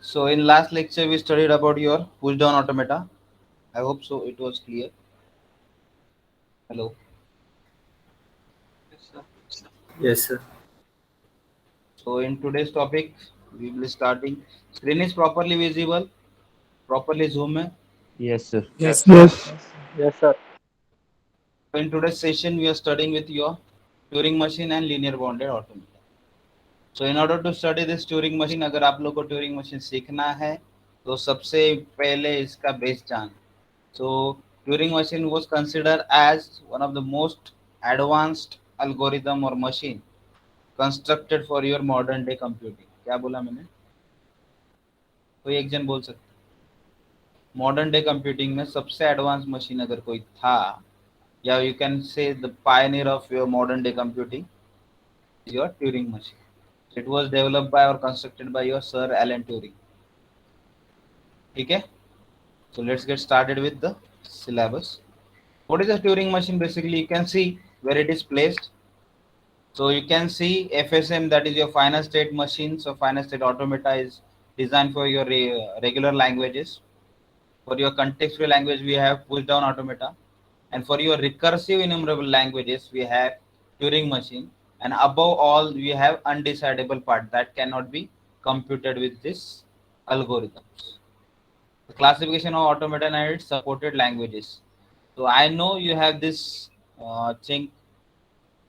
So in last lecture we studied about your push down automata. I hope so it was clear. Hello. Yes, sir. So in today's topic we will starting. Screen is properly visible, properly zoom है. Yes, sir. Yes, sir. Yes. Yes, sir. So in today's session we are studying with your Turing machine and linear bounded automata. So in order to study this Turing machine, अगर आप लोग को Turing machine सीखना है तो सबसे पहले इसका बेस जान. So Turing machine was considered as one of the most advanced algorithm or machine constructed for your modern day computing. क्या बोला मैंने? कोई एक जन बोल सकता है मॉडर्न डे कंप्यूटिंग में सबसे एडवांस मशीन अगर कोई था या you can say the pioneer of your modern day computing is your Turing machine. It was developed by और constructed by your sir Alan Turing. ठीक है. So let's get started with the syllabus. What is a Turing machine? Basically, you can see where it is placed. So you can see FSM, that is your final state machine. So final state automata is designed for your regular languages. For your contextual language, we have push down automata, and for your recursive enumerable languages, we have Turing machine. And above all, we have undecidable part that cannot be computed with this algorithms. The classification of automata and its supported languages. So I know you have this thing.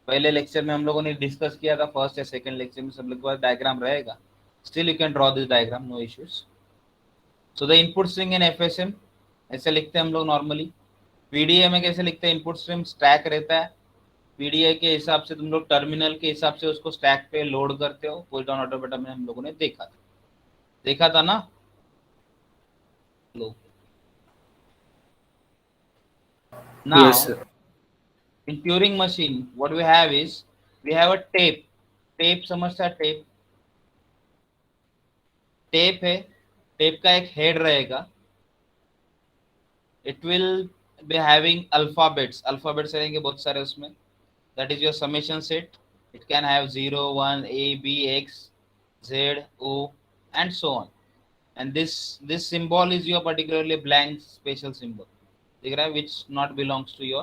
पहले lecture में हम लोगों ने discuss किया था first या second lecture में सब लोग के पास डायग्राम रहेगा. Still you can draw this diagram, no issues. So the input string in FSM ऐसे लिखते हैं हम लोग नॉर्मली. पीडीए में कैसे लिखते हैं? इनपुट स्ट्रिंग स्टैक रहता है. पीडीए के हिसाब से तुम लोग टर्मिनल के हिसाब से उसको स्टैक पे लोड करते हो. पुश डाउन ऑटोमेटा में हम लोगों ने देखा था ना. लो Yes, now sir. in Turing machine, what we have is we have a tape. Tape समझता है? टेप टेप है. टेप का एक हेड रहेगा. It will be having alphabets रहेंगे बहुत सारे उसमें. That is your summation set. It can have 0 1 A B X Z O and so on. And this symbol is your particularly blank special symbol. दिख रहा है? which not belongs to your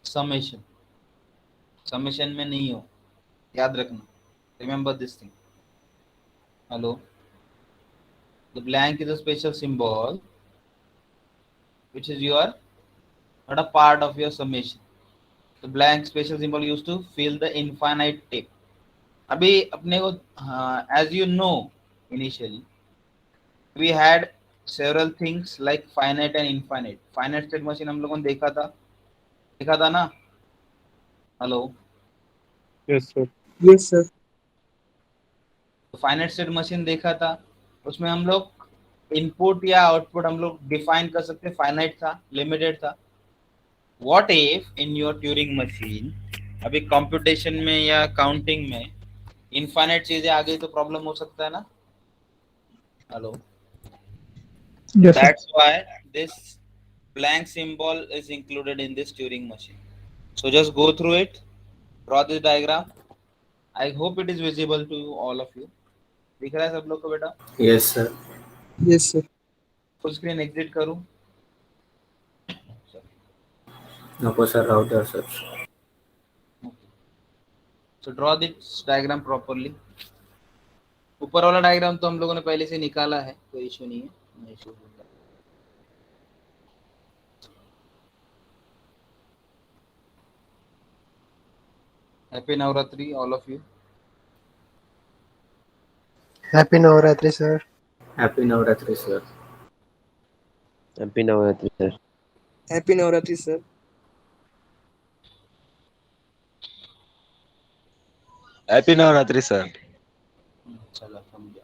summation. Summation में नहीं हो, याद रखना. Remember this thing. Hello. The blank is a special symbol which is your not a part of your summation. The blank special symbol used to fill the infinite tape. अभी अपने को as you know initially we had several things like finite and infinite. finite state machine हम लोगों ने देखा था ना. Hello. Yes, sir. Yes, sir. Finite state machine देखा था. उसमें हम लोग इनपुट या आउटपुट हम लोग डिफाइन कर सकते. फाइनाइट था, लिमिटेड था. What if in your Turing machine अभी कंप्यूटेशन में या काउंटिंग में इनफाइनाइट चीजें आ गई तो प्रॉब्लम हो सकता है ना. Hello. Yes, sir. That's why this blank symbol is included in this Turing machine. So just go through it, draw this diagram. I hope it is visible to you, all of you. दिख रहा है सब लोग को बेटा? Yes, sir. Yes, sir. Full screen exit करूं? No, sir. Router, sir. So draw this diagram properly. ऊपर वाला डायग्राम तो हम लोगों ने पहले से निकाला है, कोई इशू नहीं है. No issue with that. Happy Navratri, all of you. Happy Navratri, sir. Happy Navratri, sir. Happy Navratri, sir. Happy Navratri, sir. Happy Navratri sir. चलो समझा.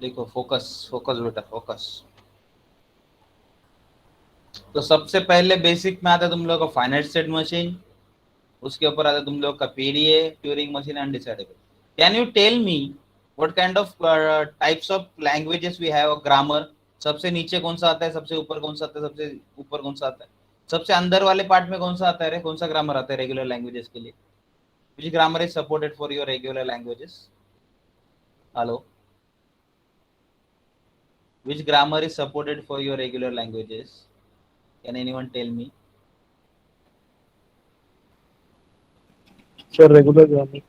देखो फोकस फोकस बेटा फोकस. तो सबसे पहले बेसिक में आता है तुम लोग का फाइनाइट स्टेट मशीन. उसके ऊपर आता है तुम लोग का PDA, Turing machine, undecidable. Can you tell me what kind of types of languages we have? Grammar सबसे नीचे कौन सा आता है? सबसे ऊपर कौन सा आता है? सबसे ऊपर कौन सा आता है? सबसे अंदर वाले पार्ट में कौन सा आता है? कौन सा ग्रामर आता है रेगुलर लैंग्वेजेस के लिए? Which grammar is supported for your regular languages? Hello. Which grammar is supported for your regular languages? Can anyone tell me? Sir, regular grammar.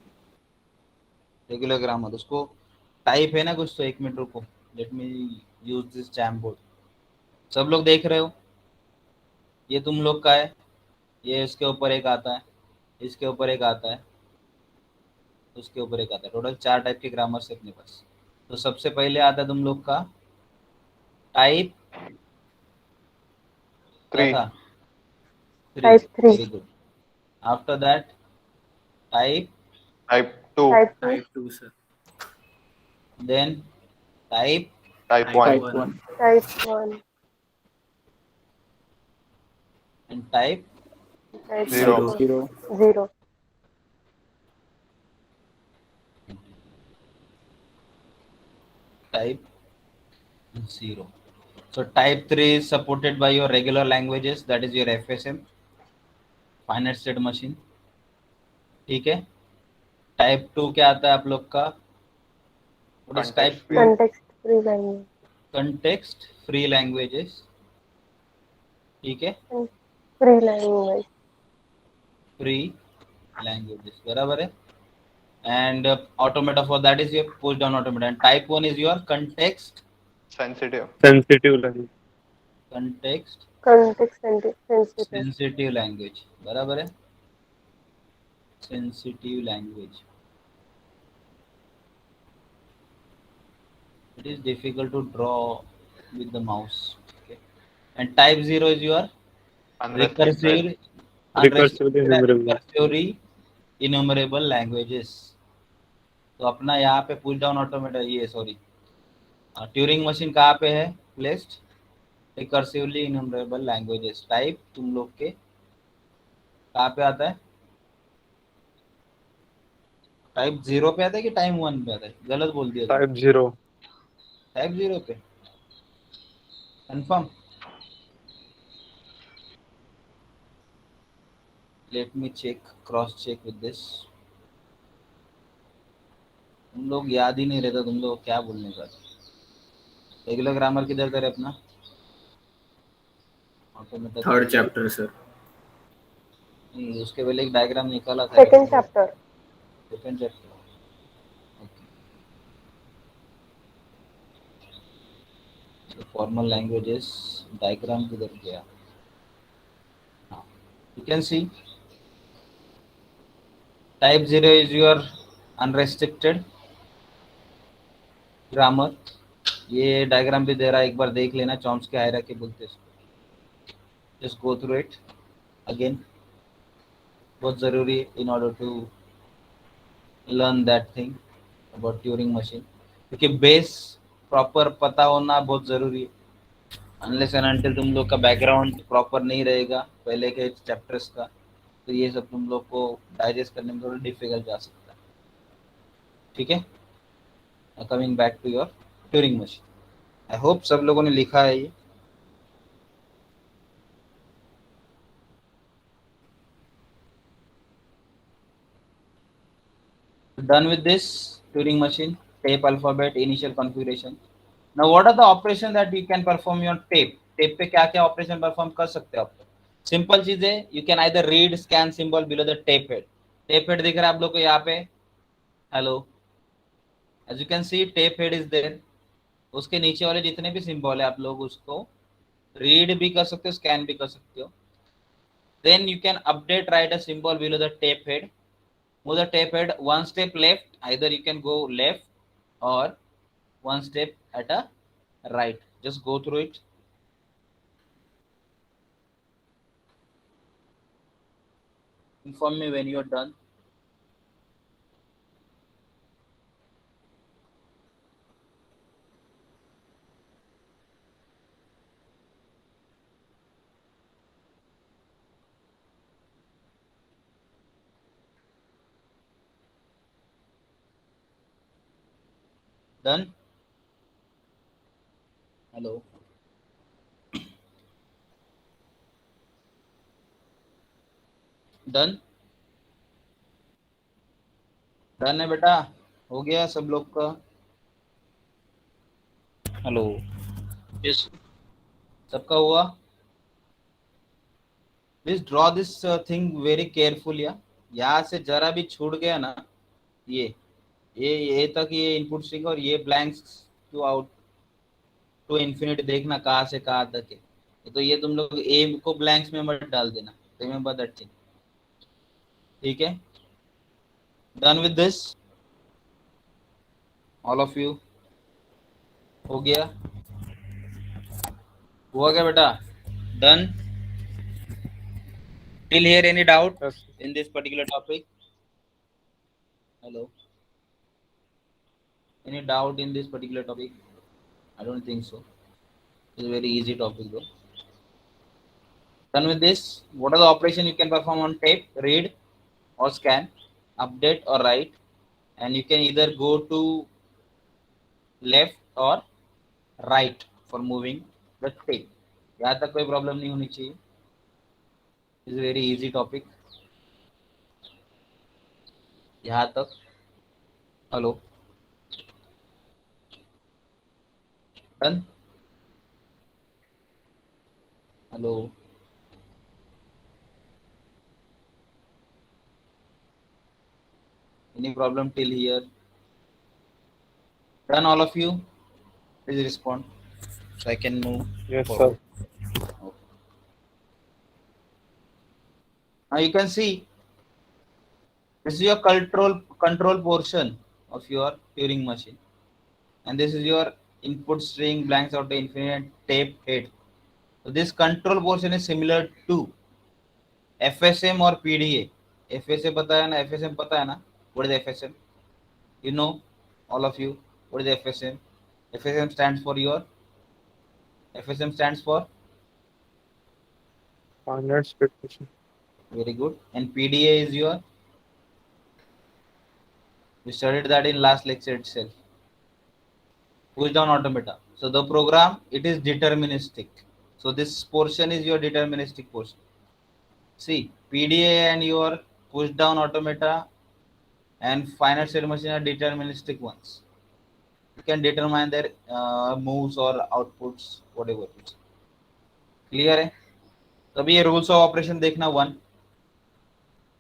Regular grammar उसको टाइप है ना कुछ, तो 1 मिनट रुको, let me use this jam board. सब लोग देख रहे हो? ये तुम लोग का है, ये इसके ऊपर एक आता है, इसके ऊपर एक आता है, उसके ऊपर एक आता है. टोटल 4 टाइप के ग्रामर से अपने पास. तो सबसे पहले आता है तुम लोग का टाइप, क्या था? Type 3. Very good. After that type, Type 2. Type 2. Type 2, sir. Then type, Type 1. Type 1. Type 1. And type. Type 0. 0. 0. Type 0. So type 3 is supported by your regular languages, that is your FSM, finite state machine. ठीक है. Type 2 क्या आता है आप लोग का? What is type 2? Context free language. Context free languages. ठीक है. Free language. Free languages, बराबर है. And automata for that is your push down automata. And type 1 is your context Sensitive. Sensitive language. context Context sensitive. sensitive language, बराबर है. Sensitive language. It is difficult to draw with the mouse. Okay. And type 0 is your Unrestricted. Recursively enumerable. recursively enumerable languages. तो अपना यहाँ पे push down automata, ये sorry Turing machine कहाँ पे है placed? Recursively enumerable languages. Type तुम लोग के कहाँ पे आता है? टाइप 0 पे आता है कि टाइप 1 पे आता है? गलत बोल दिया. Type 0. टाइप 0 पे confirm? Let me check, cross check with this. तुम लोग याद ही नहीं रहता, तुम लोग क्या बोलने का. रेगुलर ग्रामर किधर करे अपना? ऑटोमेटा. Third chapter, sir. नहीं, उसके पहले एक डायग्राम निकाला था. Second chapter. Second chapter. Okay. Formal languages diagram किधर गया? हाँ, you can see type 0 is your unrestricted grammar. ये डायग्राम भी दे रहा है, एक बार देख लेना. चॉम्स्की हायरार्की बोलते हैं इसको. Just go through it again. बहुत ज़रूरी है in order to learn that thing about Turing machine, क्योंकि बेस प्रॉपर पता होना बहुत ज़रूरी है. अनलेस एंड अनटिल तुम लोग का बैकग्राउंड प्रॉपर नहीं रहेगा पहले के चैप्टर्स का, तो ये सब तुम लोग को डाइजेस्ट करने में थोड़ा डिफिकल्ट जा सकता है. ठीक है. Coming back to your Turing machine. I hope सब लोगों ने लिखा है ये. Done with this Turing machine, tape alphabet, initial configuration. Now what are the operations that you can perform on tape? Tape पे क्या क्या ऑपरेशन परफॉर्म कर सकते हो आप? सिंपल चीज है. You can either read scan symbol below the tape head. Tape head दिख रहा है आप लोग को यहाँ पे? Hello, as you can see tape head is there. उसके नीचे वाले जितने भी सिंबल है आप लोग उसको रीड भी कर सकते हो, स्कैन भी कर सकते हो. Then you can update write a symbol below the tape head. Move the tape head one step left, either you can go left or one step at a right. Just go through it. Inform me when you are done. Done? Hello. Done? Done है बेटा? हो गया सब लोग का? Hello. Yes. सबका हुआ? Please draw this thing very carefully. यहाँ से जरा भी छूट गया ना, ये तक ये इनपुट स्ट्रिंग और ये blanks to out to infinity, देखना कहाँ से कहाँ तक है। तो ये तुम लोग ए को ब्लैंक्स में मत डाल देना, रिमेंबर दैट थिंग, ठीक है? Done with this all of you? हो गया? हुआ क्या बेटा? Done? Till here any doubt Yes. in this particular topic? Hello? Any doubt in this particular topic? I don't think so. It's a very easy topic though. Done with this, what are the operations you can perform on tape? Read or scan, update or write, and you can either go to left or right for moving the tape. यहाँ तक कोई problem नहीं होनी चाहिए. It's a very easy topic. यहाँ तक. Hello? Done? Hello? Any problem till here? Done all of you? Please respond so I can move Yes, forward. sir. Okay. Now you can see this is your control portion of your Turing machine, and this is your input string blanks out to infinite tape head. So this control portion is similar to FSM or PDA. FSM पता है ना? FSM पता है ना? What is FSM? You know, all of you. What is FSM? FSM stands for your. FSM stands for. Finite state machine. Very good. And PDA is your. We studied that in last lecture itself. Push down automata. So the program, it is deterministic. So this portion is your deterministic portion. See, PDA and your push down automata and finite state machine are deterministic ones. You can determine their moves or outputs, whatever. Clear है? तभी ये rules of operation देखना. 1,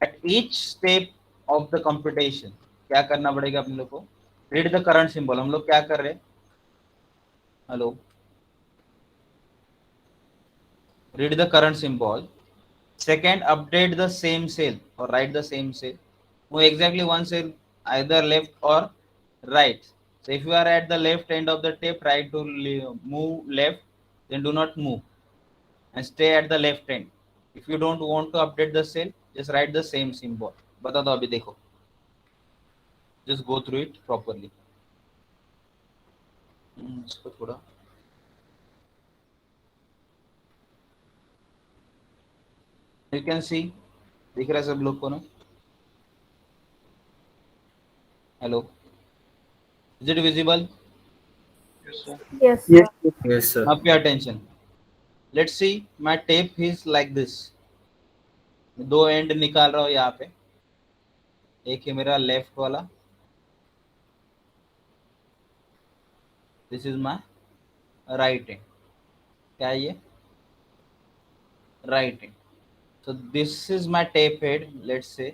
at each step of the computation क्या करना पड़ेगा अपने लोग को? Read the current symbol. हम लोग क्या कर रहे हैं? Hello? Read the current symbol. Second, update the same cell or write the same cell. Move exactly one cell either left or right. So if you are at the left end of the tape, try to move left, then do not move and stay at the left end. If you don't want to update the cell, just write the same symbol. बता दो अभी देखो. Just go through it properly. इसको थोड़ा you can see दिख रहा है सब लोग को ना? Hello, is it visible? Yes, Yes. sir. Yes, sir. Now pay attention. Let's see, my tape is like this. दो एंड निकाल रहा हूँ यहाँ पे. एक है मेरा लेफ्ट वाला. This is my right end. क्या है ये? Right end. So this is my tape head. Let's say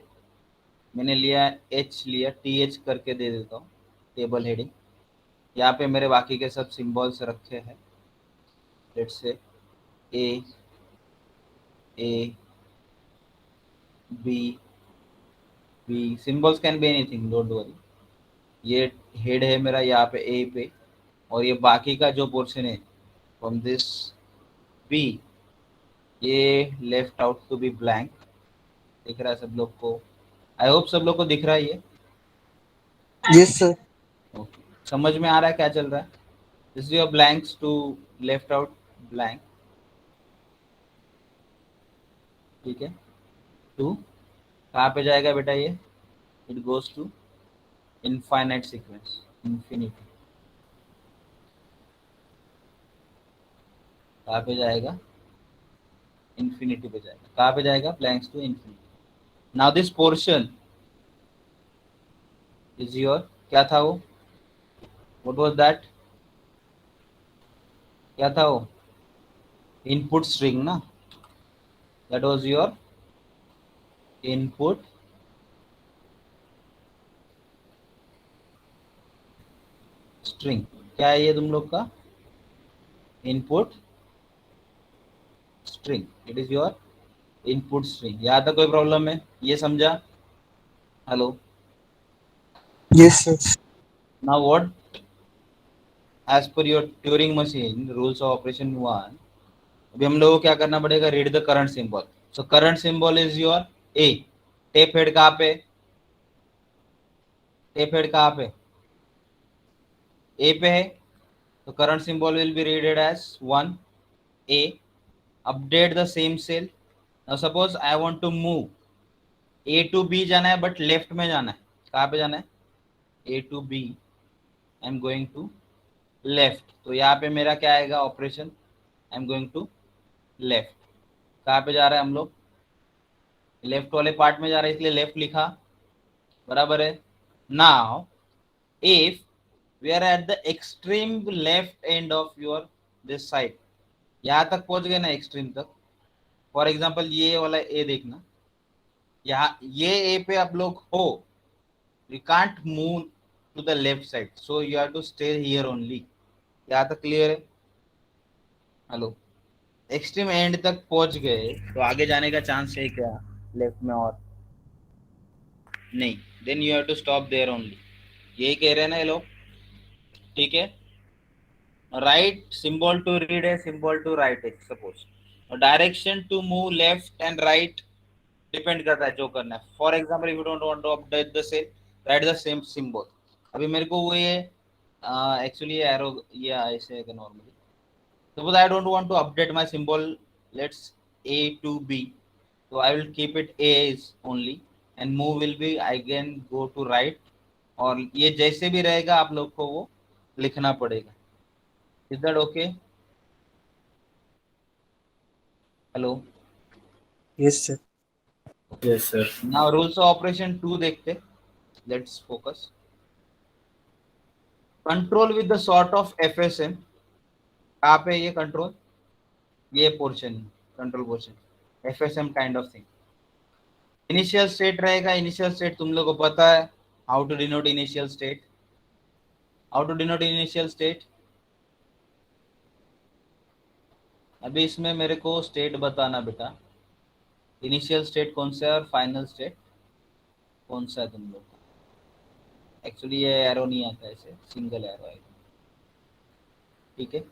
मैंने लिया H लिया, TH करके दे देता हूँ टेबल हेडिंग. यहाँ पे मेरे बाकी के सब सिंबल्स रखे हैं. Let's say A, B, B. Symbols can be anything. Don't worry. ये हेड है मेरा यहाँ पे A पे, और ये बाकी का जो पोर्शन है फ्रॉम दिस B, ये left out to be blank. दिख रहा है सब लोग को? आई होप सब लोग को दिख रहा है ये. Yes, sir. ओके, समझ में आ रहा है क्या चल रहा है? This is your blanks to left out blank. ठीक है. टू कहाँ पे जाएगा बेटा ये? It goes to infinite sequence, infinity. कहाँ पे जाएगा? इन्फिनिटी पे जाएगा. कहाँ पे जाएगा? Blanks to infinity. Now this portion is your. क्या था वो? What was that? क्या था वो? इनपुट स्ट्रिंग ना, that was your input string. क्या है ये तुम लोग का? Input string, it is your input string. यहाँ तक कोई प्रॉब्लम है? ये समझा? Hello, Yes, sir. Now what as per your Turing machine rules of operation 1, अभी हम लोगों को क्या करना पड़ेगा? Read the current symbol. So current symbol is your A. Tape head कहाँ पे? टेप हेड कहाँ पे? ए पे है, तो current symbol will be readed as 1 A. Update the same cell. Now suppose I want to move, A to B जाना है but left में जाना है। कहाँ पे जाना है? A to B, I am going to left. तो यहाँ पे मेरा क्या आएगा operation? I am going to left. कहाँ पे जा रहा है हम लोग? लेफ्ट वाले पार्ट में जा रहा है, इसलिए लेफ्ट लिखा, बराबर है। Now if we are at the extreme left end of your this side, यहाँ तक पहुंच गए ना एक्सट्रीम तक। फॉर एग्जाम्पल ये वाला ए देखना, यहाँ ये ए पे आप लोग हो, you can't move to the left side, so you have to stay here only. यहाँ तक क्लियर है? हेलो, एक्सट्रीम एंड तक पहुंच गए तो आगे जाने का चांस है क्या लेफ्ट में? और नहीं, then you have to stop there only. यही कह रहे हैं ना ये लोग, ठीक है? राइट सिंबल टू रीड है, सिंबल टू राइट है सपोज, और direction to move left and right depend करता है जो करना है। For example if you don't want to update the same, write the same symbol. अभी मेरे को वो ये एक्चुअली एरो ये ऐसे है normally, suppose I don't want to update my symbol, let's a to b, so I will keep it a is only, and move will be again go to right, और ये जैसे भी रहेगा आप लोग को वो लिखना पड़ेगा। Is that okay? Hello, Yes, sir. Yes, sir. Now rules of operation 2 देखते, let's focus. Control with the sort of FSM. कहाँ पे ये कंट्रोल? ये portion, control portion, FSM kind of thing. Initial state रहेगा। इनिशियल स्टेट तुम लोग को पता है how to denote initial state. How to denote initial state? अभी इसमें मेरे को स्टेट बताना बेटा, इनिशियल स्टेट कौन सा है और फाइनल स्टेट कौन सा है तुम लोग का। एक्चुअली ये एरो नहीं आता, ऐसे सिंगल एरो आएगा, ठीक है?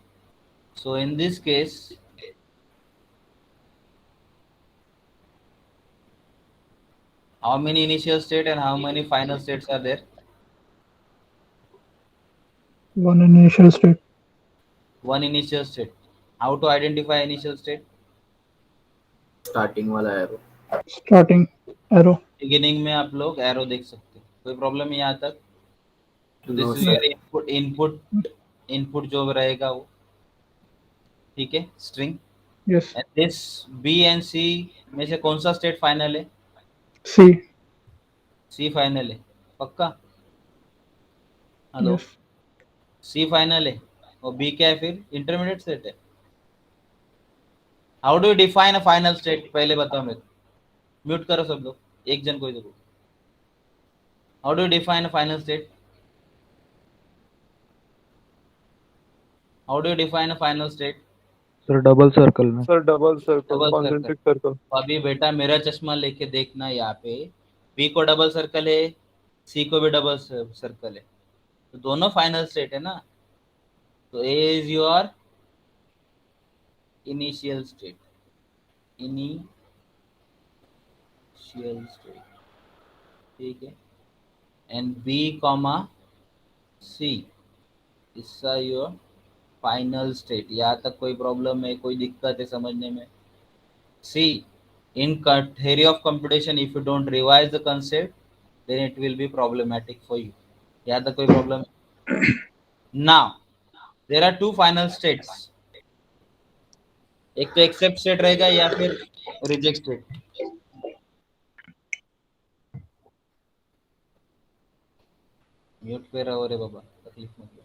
So in this case how many initial state and how many final states are there? One initial state. One initial state. How to identify initial state? Starting वाला arrow. Starting arrow. Beginning में आप लोग arrow देख सकते हो, कोई problem है यहाँ तक? तो No, this is sir. Your input, input जो रहेगा वो, ठीक है, string. Yes. And this B and C में से कौन सा स्टेट फाइनल है? C. सी फाइनल है, पक्का? Hello, Yes. सी फाइनल है और बी क्या है फिर? इंटरमीडिएट स्टेट है। How do you define a final state? पहले बताओ मेरे को, म्यूट करो सब लोग, एक जन कोई तो। How do you define a final state? How do you define a final state? Sir double circle में। Sir double circle, double circle. Concentric circle. अभी बेटा मेरा चश्मा लेके देखना, यहाँ पे बी को डबल सर्कल है, सी को भी डबल सर्कल है, तो दोनों फाइनल स्टेट है ना। तो A is your initial state, initial state, ठीक है? And B comma C is your final state. यहाँ तक कोई प्रॉब्लम है, कोई दिक्कत है समझने में? सी, in theory of computation, if you don't revise the concept, then it will be problematic for you. यहाँ तक कोई problem? Now there are two final states, एक तो एक्सेप्ट स्टेट रहेगा या फिर रिजेक्ट स्टेट। म्यूट पे रहो रे बाबा, तकलीफ मत लो।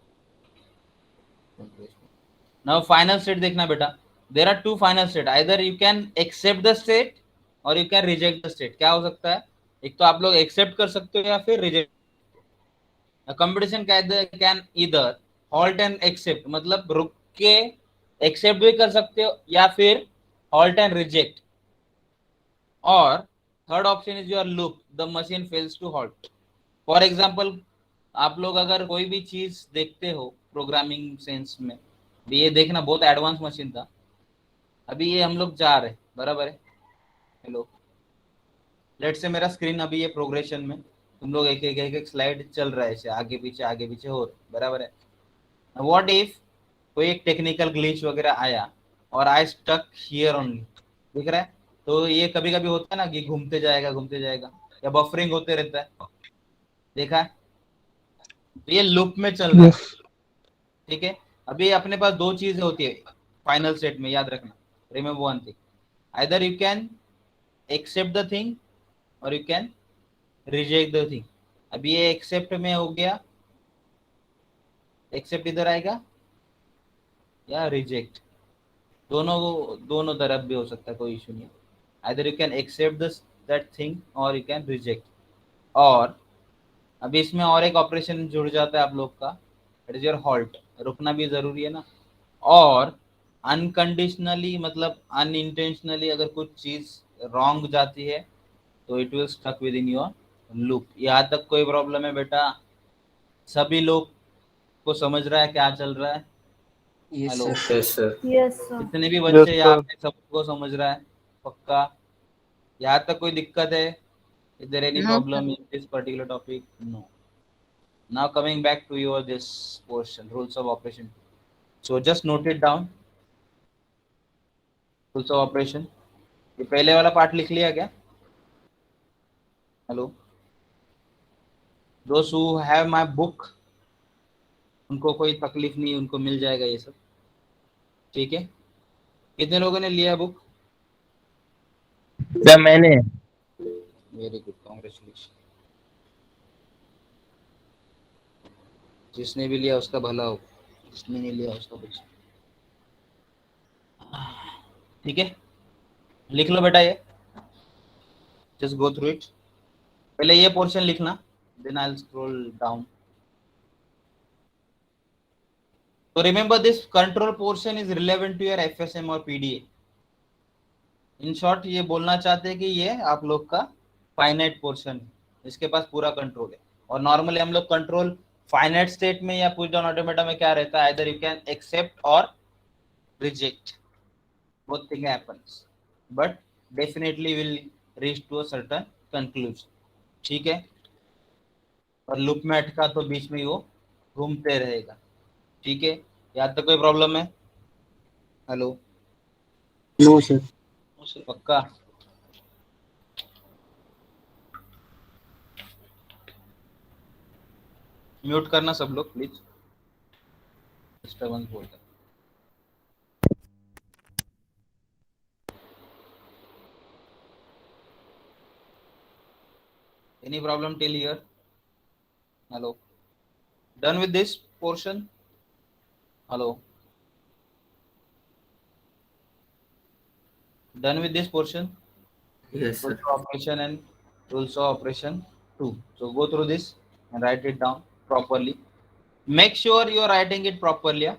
नाउ फाइनल स्टेट देखना बेटा, there are two final state, either you can accept the state और you can reject the state. क्या हो सकता है, एक तो आप लोग एक्सेप्ट कर सकते हो या फिर reject. Competition can either halt and accept, मतलब रुक के एक्सेप्ट भी कर सकते हो या फिर हॉल्ट एंड रिजेक्ट। और third option is your loop, the machine fails to halt. For example, आप लोग अगर कोई भी चीज देखते हो प्रोग्रामिंग सेंस में, ये देखना बहुत एडवांस मशीन था। अभी ये हम लोग जा रहे, बराबर है, हेलो, लेट से मेरा स्क्रीन अभी ये प्रोग्रेशन में, तुम लोग एक स्लाइड चल रहा है, आगे पीछे हो रहा, बराबर है। व्हाट इफ कोई एक टेक्निकल ग्लिच वगैरह आया और आई स्टक हियर ओनली, दिख रहा है, तो ये कभी कभी होता है ना कि घूमते जाएगा या बफरिंग होते रहता है, देखा है, तो ये लूप में चल रहा है। Yes. ठीक है, अभी अपने पास दो चीजें होती है फाइनल सेट में, याद रखना, remember one thing, either you can accept the thing और you can reject the thing. अभी ये एक्सेप्ट में हो गया, एक्सेप्ट इधर आएगा या रिजेक्ट, दोनों तरफ भी हो सकता है, कोई इशू नहीं है। Either you can accept this that thing और यू कैन रिजेक्ट। और अभी इसमें और एक ऑपरेशन जुड़ जाता है आप लोग का, इट इज योर हॉल्ट, रुकना भी जरूरी है ना। और अनकंडीशनली मतलब अनइंटेंशनली अगर कुछ चीज रॉन्ग जाती है तो it will stuck with in your loop. यहाँ तक कोई प्रॉब्लम है बेटा? सभी लोग को समझ रहा है क्या चल रहा है? Yes, hello, sir. Yes, sir. Yes, sir. जितने भी बच्चे Yes, यहाँ sir. पे सबको समझ रहा है पक्का? यहाँ तक कोई दिक्कत है? Is there any problem in this particular topic? No. Now coming back to your this portion, rules of operation. So just note it down. Rules of operation. ये पहले वाला पार्ट लिख लिया क्या? Hello, those who have my book, उनको कोई तकलीफ नहीं, उनको मिल जाएगा ये सब, ठीक है? कितने लोगों ने लिया बुक? सर मैंने। Very good, congratulation. जिसने भी लिया उसका भला हो, जिसने नहीं लिया उसका कुछ, ठीक है? लिख लो बेटा ये, जस्ट गो थ्रू इट। पहले ये पोर्शन लिखना, then I will scroll down. So remember this control portion is relevant to your FSM और PDA. In short ये बोलना चाहते हैं कि ये आप लोग का फाइनाइट पोर्शन है, इसके पास पूरा कंट्रोल है। और नॉर्मली हम लोग कंट्रोल फाइनाइट स्टेट में या पुश डाउन ऑटोमेटा में क्या रहता है, आइदर यू कैन एक्सेप्ट और reject, both thing happens, but definitely will reach to a certain conclusion, ठीक है? और लूप में अटका तो बीच में वो घूमते रहेगा, ठीक है? यहाँ तक कोई प्रॉब्लम है? Hello, No, sir. पक्का? म्यूट करना सब लोग प्लीज, डिस्टर्बेंस बोलता है। Any problem till here? Hello, done with this portion? Hello, done with this portion? Yes, Rules sir. of operation and rules of operation 2. So go through this and write it down properly. Make sure you are writing it properly. Yeah?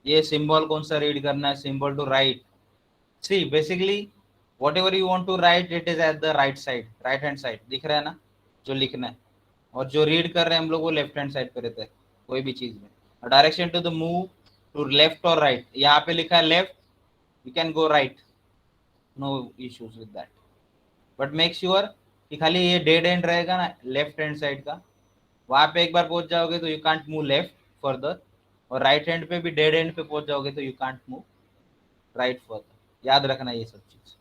ये symbol कौन सा read करना है? Symbol to write. See, basically whatever you want to write, it is at the right side, right hand side. दिख रहा है ना जो लिखना है? और जो रीड कर रहे हैं हम लोग वो लेफ्ट हैंड साइड पे रहता है कोई भी चीज में। Direction to the move to left और राइट, यहाँ पे लिखा है left, you can go right, no issues with that, but make sure कि खाली ये डेड एंड रहेगा ना लेफ्ट हैंड साइड का, वहां पे एक बार पहुंच जाओगे तो you can't move left further, और राइट हैंड पे भी डेड एंड पे पहुंच जाओगे तो you can't move right further. याद रखना ये सब चीज,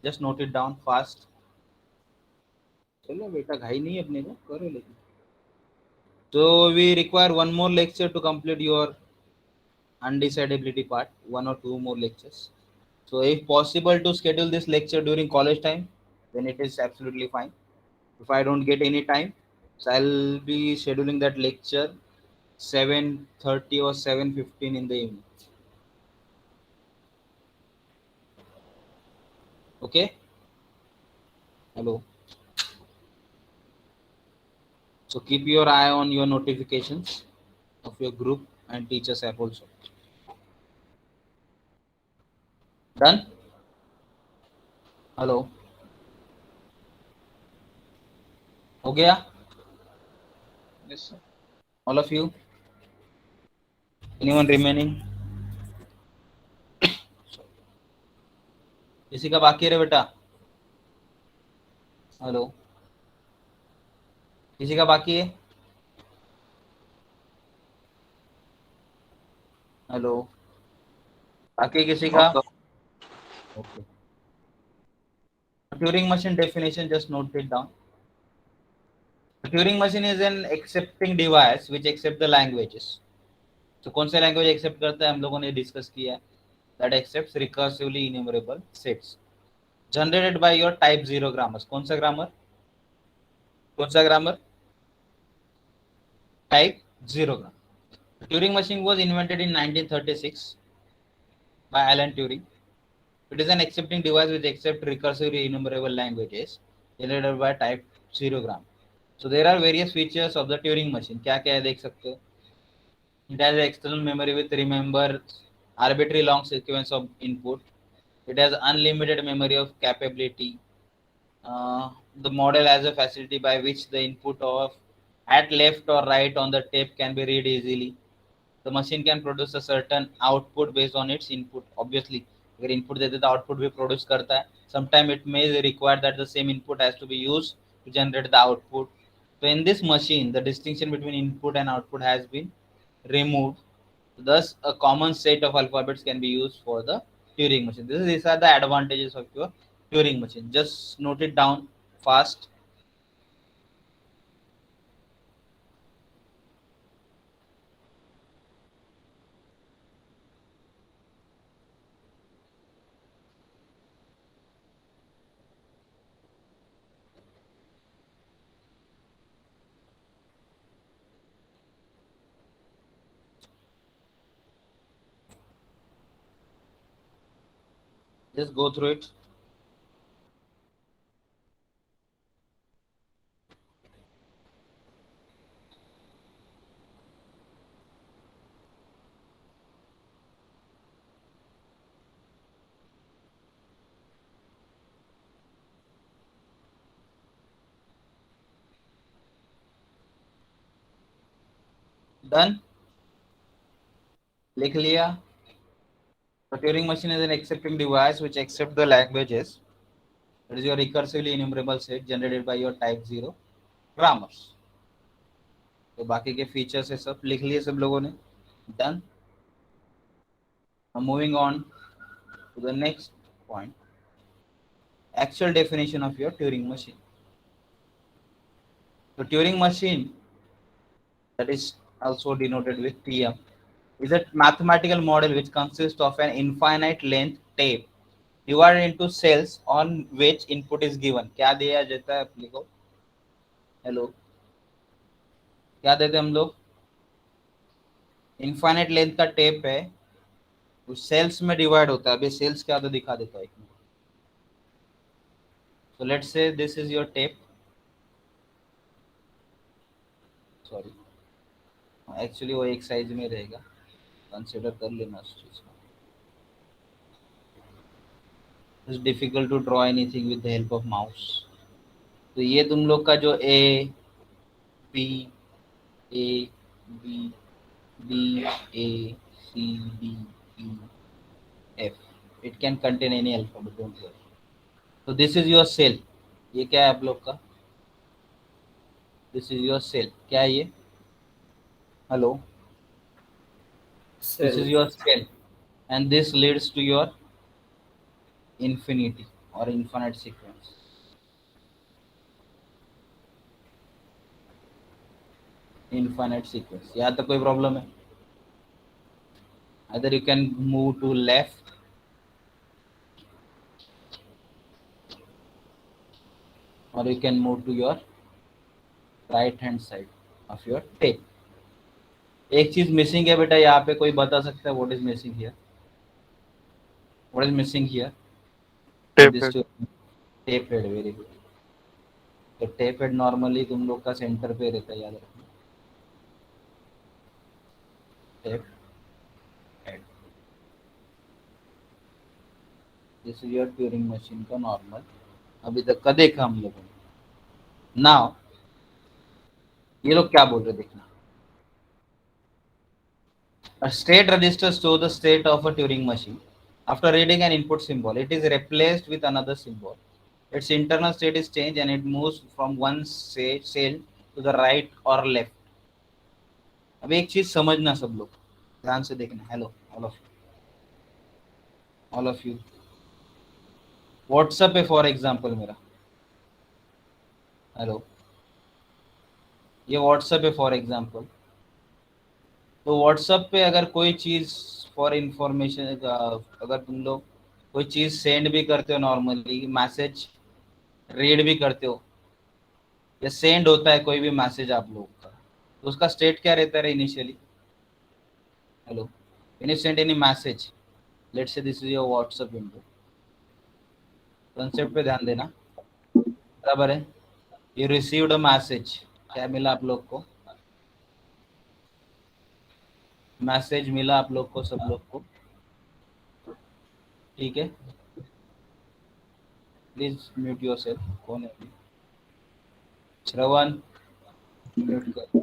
just note it down fast. चलो बेटा घाई नहीं अपने को करो, लेकिन so we require one more lecture to complete your undecidability part, one or two more lectures. So if possible to schedule this lecture during college time, then it is absolutely fine. If I don't get any time, so I'll be scheduling that lecture 7:30 or 7:15 in the evening. Okay, hello. So keep your eye on your notifications of your group and teachers app also. Done? Hello. हो गया? Yes, sir. All of you? Anyone remaining? किसी का बाकी है रे बेटा? Hello, किसी का बाकी है? हेलो, बाकी किसी का? Okay. Turing machine definition, just note it down. The Turing machine is an accepting device which accept the languages. So कौन से लैंग्वेज एक्सेप्ट करता है हम लोगों ने डिस्कस किया है. That accepts recursively enumerable sets generated by your type 0 grammars. कौन सा ग्रामर? कौन सा grammar? Type 0 grammar. The Turing machine was invented in 1936 by Alan Turing. It is an accepting device which accepts recursively enumerable languages generated by type 0 grammar. So there are various features of the Turing machine. क्या क्या है देख सकते हो. It has an external memory with remember arbitrary long sequence of input. It has unlimited memory of capability. The model has a facility by which the input of at left or right on the tape can be read easily. The machine can produce a certain output based on its input. Obviously, अगर input देते तो output भी produce करता है. Sometime it may require that the same input has to be used to generate the output. So in this machine, the distinction between input and output has been removed. Thus, a common set of alphabets can be used for the Turing machine. These are the advantages of your Turing machine. Just note it down fast. Just go through it. Done? लिख लिया? The Turing machine is an accepting device which accepts the languages. It is your recursively enumerable set generated by your type 0 grammars. तो बाकी के features है सब लिख लिए सब लोगों ने. Done? Now moving on to the next point. Actual definition of your Turing machine. The Turing machine, that is also denoted with TM, is a mathematical model which consists of an infinite length tape divided into cells on which input is given. क्या दिया जाता है अपने को? Hello, क्या देते हम लोग? इनफाइनाइट लेंथ का टेप है, उस सेल्स में डिवाइड होता है. अभी सेल्स क्या तो दिखा देता है. So let's say this is your tape. Sorry, actually वो एक साइज में रहेगा, कंसिडर कर लेना उस चीज को. It's difficult to draw anything with the help of mouse. तो ये तुम लोग का जो A, B, A, B, D, A, C, D, E, F. It can contain any alphabet, don't worry. So this is your cell. ये क्या है आप लोग का? This is your cell. क्या है ये? Hello. This is your cell, and this leads to your infinity or infinite sequence. Infinite sequence. यहाँ तक कोई प्रॉब्लम है? Either you can move to left or you can move to your right hand side of your tape. एक चीज missing है बेटा यहाँ पे, कोई बता सकता है what is missing here? What is missing here? Tape this head. to tape head, very good. तो टेप हेड नॉर्मली तुम लोग का सेंटर पे रहता है, याद रखना, tape head. This is your Turing machine का नॉर्मल अभी तक का देखा हम लोगों ने। नाउ ये लोग क्या बोल रहे देखना, a state register stores the state of a Turing machine. After reading an input symbol, it is replaced with another symbol. Its internal state is changed and it moves from one cell to the right or left. अब एक चीज समझना सब लोग, ध्यान से देखना। Hello all of you, WhatsApp पे फॉर एग्जांपल मेरा, हेलो, ये व्हाट्सएप पे फॉर एग्जांपल, तो व्हाट्सएप पे अगर कोई चीज़ फॉर इंफॉर्मेशन, अगर तुम लोग कोई चीज़ सेंड भी करते हो, नॉर्मली मैसेज रीड भी करते हो, या सेंड होता है कोई भी मैसेज आप लोग का, तो उसका स्टेट क्या रहता है initially? Hello, when you send any message, let's say this is your WhatsApp window, concept पे ध्यान देना, बराबर है। यू रिसीव्ड अ मैसेज, क्या मिला आप लोग को? मैसेज मिला आप लोग को, सब लोग को, ठीक है। प्लीज म्यूट योरसेल्फ, कौन है अभी? श्रवण, म्यूट कर।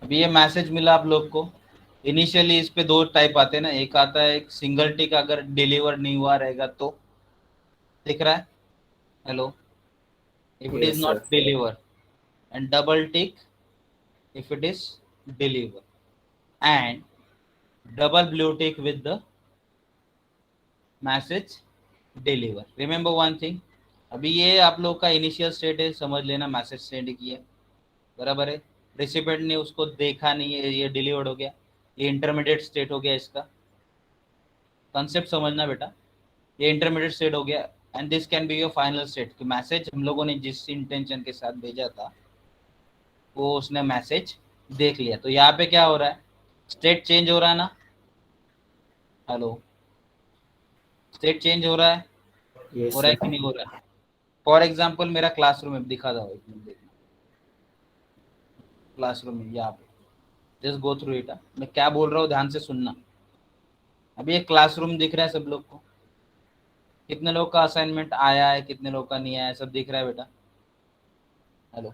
अभी ये मैसेज मिला आप लोग को, इनिशियली इस पे दो टाइप आते हैं ना, एक आता है एक सिंगल टिक, अगर डिलीवर नहीं हुआ रहेगा तो, दिख रहा है? Hello, if it Yes, is not sir. Deliver, and double tick if it is deliver, and double blue tick with the message deliver. Remember one thing, अभी ये आप लोग का इनिशियल स्टेट है, समझ लेना, मैसेज सेंड किया, बराबर है, रिसिपेंट ने उसको देखा नहीं है, ये डिलीवर्ड हो गया, ये इंटरमीडिएट स्टेट हो गया, इसका कंसेप्ट समझना बेटा, ये इंटरमीडिएट स्टेट हो गया, and this can be your final state, कि मैसेज हम लोगों ने जिस इंटेंशन के साथ भेजा था वो उसने मैसेज देख लिया, तो यहाँ पे क्या हो रहा है? स्टेट चेंज हो रहा है ना? हेलो, स्टेट चेंज हो रहा है? Yes, हो रहा है sir. कि नहीं हो रहा है? फॉर एग्जांपल मेरा क्लासरूम में दिखा दो, एक मिनट देखना, क्लासरूम में यहाँ पे जस्ट गो थ्रू इट, मैं क्या बोल रहा हूँ ध्यान से सुनना। अभी एक क्लासरूम दिख रहा है सब लोग को, कितने लोग का असाइनमेंट आया है, कितने लोग का नहीं आया है, सब दिख रहा है बेटा? हेलो,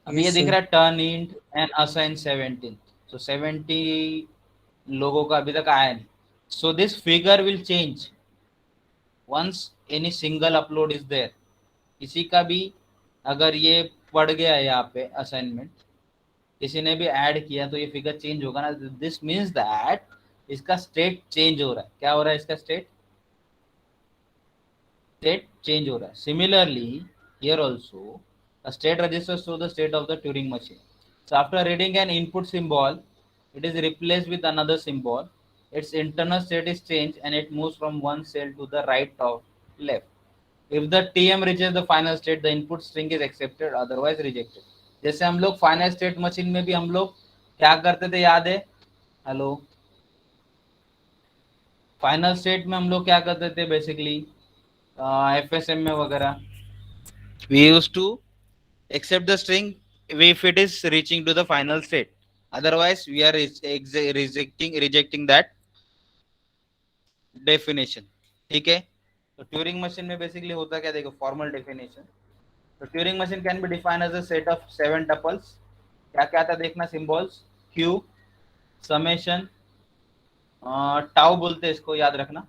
अभी ये Yes, दिख sir. रहा है turn in and assign 17, so 70 लोगों का अभी तक आया नहीं, so this figure will change once any single upload is there. किसी का भी अगर ये पड़ गया है यहाँ पे असाइनमेंट, किसी ने भी ऐड किया, तो ये फिगर चेंज होगा ना, दिस मीन्स दैट इसका स्टेट चेंज हो रहा है। क्या हो रहा है? इसका स्टेट चेंज हो रहा है। Similarly here also a state registers to the state of the Turing machine. So after reading an input symbol, it is replaced with another symbol. Its internal state is changed and it moves from one cell to the right or left. If the TM reaches the final state, the input string is accepted, otherwise rejected. जैसे हम लोग final state machine में भी हम लोग क्या करते थे, याद है? हेलो, फाइनल स्टेट में हम लोग क्या करते थे बेसिकली, FSM में वगैरह, we used to accept the string if it is reaching to the final state, otherwise we are rejecting that definition, ठीक है। तो ट्यूरिंग मशीन में बेसिकली होता क्या, देखो फॉर्मल डेफिनेशन, तो Turing machine can be defined as a set of 7 tuples, क्या क्या था देखना, सिंबल्स, क्यू, समेशन, टाउ बोलते हैं इसको, याद रखना,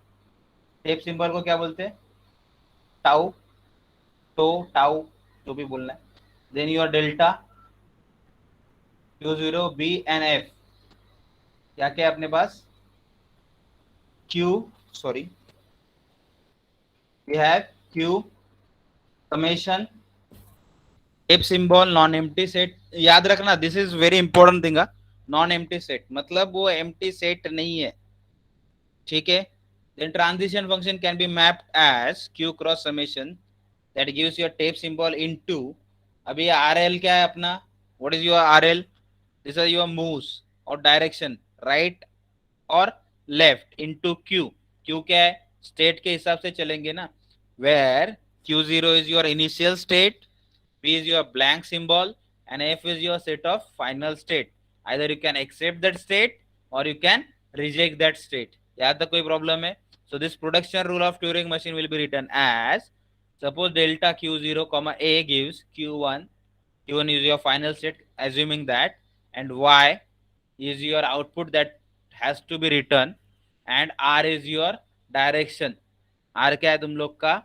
टेप सिंबल को क्या बोलते हैं? टाउ, टाउ, जो भी बोलना है, then your delta, Q0, B and F, क्या क्या अपने पास? Q, sorry, we have Q, summation, tape symbol, non empty set, याद रखना, this is very important thing, non empty set मतलब वो एम्प्टी सेट नहीं है, ठीक है। then transition function can be mapped as Q cross summation that gives your tape symbol into, अभी RL क्या है अपना, what is your RL? These are your moves or direction, right or left into Q, Q क्या है, state के हिसाब से चलेंगे ना, where Q0 is your initial state, P is your blank symbol, and F is your set of final state. Either you can accept that state or you can reject that state. यहाँ तक कोई problem है? So this production rule of Turing machine will be written as, suppose delta Q0 comma A gives Q1, Q1 is your final state assuming that, and Y is your output that has to be written, and R is your direction. R क्या है तुम लोग का,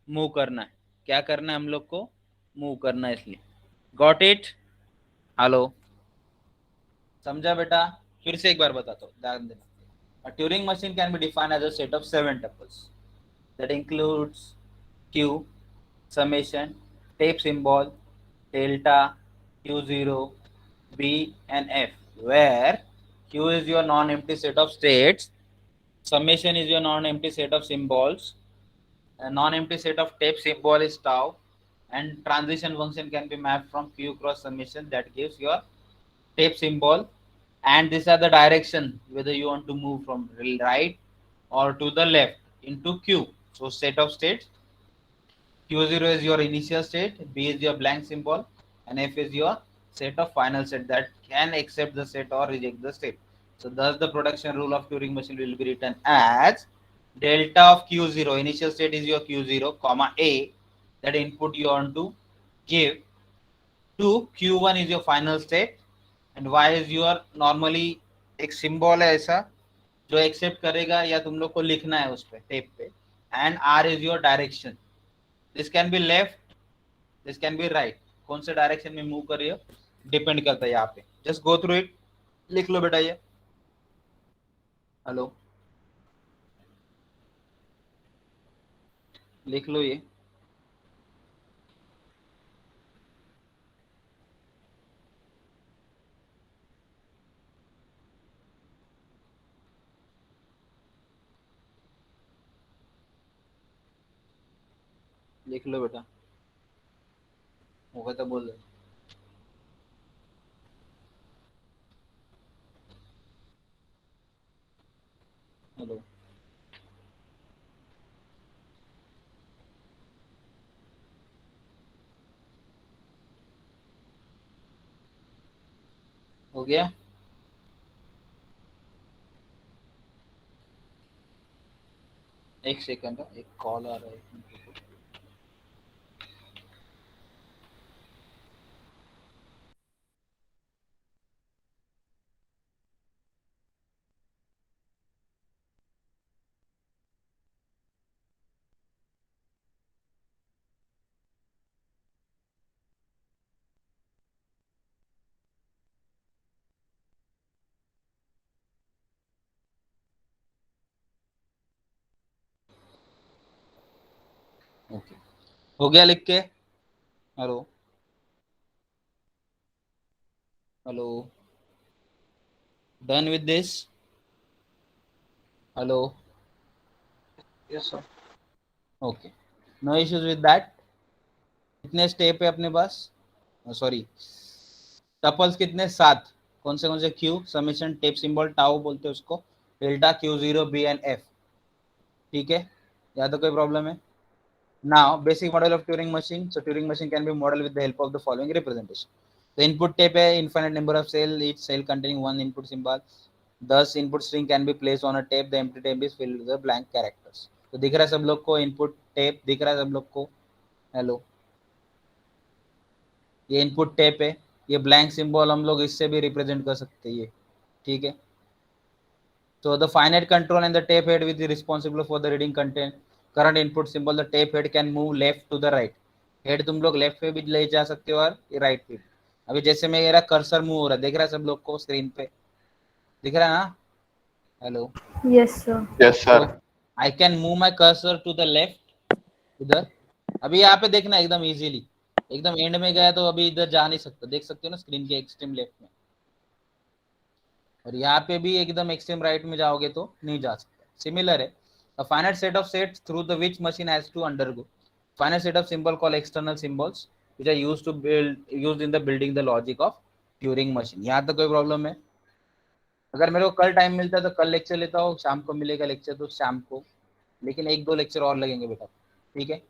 move करना है, क्या करना है हम लोग को, मूव करना है, इसलिए गॉट इट। हेलो, समझा बेटा? फिर से एक बार बताता हूँ, ध्यान देना। A Turing machine can be defined as a set of 7 tuples that includes Q, summation, tape symbol, delta, Q0, B and F, where Q is your non-empty set of states, summation is your non-empty set of symbols, a non-empty set of tape symbol is tau, and transition function can be mapped from Q cross summation that gives your tape symbol, and these are the direction whether you want to move from right or to the left into Q. So set of states, Q0 is your initial state, B is your blank symbol, and F is your set of final state that can accept the state or reject the state. So thus the production rule of Turing machine will be written as delta of Q0, initial state is your Q0, comma A, that input you want to give, to Q1 is your final state, and Y is your normally एक symbol है ऐसा जो accept करेगा या तुम लोग को लिखना है उस पे टेप पे, and R is your direction. This can be left, this can be right. कौन से डायरेक्शन में मूव कर रही हो डिपेंड करता है यहाँ पे, जस्ट गो थ्रू इट, लिख लो बेटा ये। हेलो, लिख लो ये। लिख लो बेटा, होगा तो बोल दो। हेलो, हो गया? एक सेकंड, एक कॉल आ रहा है। ओके, हो गया लिख के? Hello, hello, done with this? Hello, Yes, sir. Okay, no issues with that. कितने स्टेप है अपने पास, सॉरी टपल्स कितने, 7। कौन से Q, summation, tape symbol, tau बोलते हैं उसको, delta, Q0, B and F। ठीक है, या तो कोई प्रॉब्लम है? Now, basic model of Turing machine. So, Turing machine can be modeled with the help of the following representation. The input tape है infinite number of cell, each cell containing one input symbol. Thus, input string can be placed on a tape. The empty tape is filled with the blank characters. तो दिख रहा है सब लोग को input tape, दिख रहा है सब लोग को? हेलो, ये input tape है, ये blank symbol हम लोग इससे भी represent कर सकते हैं ये, ठीक है? So the finite control and the tape head will be responsible for the reading content. Current input symbol, the tape head can move left to the right. Head तुम लोग लेफ्ट पे भी ले जा सकते हो और राइट पे। अभी जैसे मेरा कर्सर मूव हो रहा है, देख रहा है सब लोग को स्क्रीन पे, दिख रहा है ना? Hello, Yes, sir. Yes, sir. I can move my cursor to the left, इधर। अभी यहाँ पे देखना एकदम इजीली, एकदम एंड में गया तो अभी इधर जा नहीं सकता, देख सकते हो ना स्क्रीन के एक्सट्रीम लेफ्ट में, और यहाँ पे भी एकदम एक्सट्रीम राइट में जाओगे तो नहीं जा सकता। सिमिलर है, a finite set of states through the which machine has to undergo finite set of symbol called external symbols which are used in the building the logic of Turing machine। यहाँ तक कोई problem है? अगर मेरे को कल time मिलता है तो कल लेक्चर लेता हूँ, शाम को मिलेगा लेक्चर तो शाम को, लेकिन 1-2 लेक्चर और लगेंगे बेटा, ठीक है।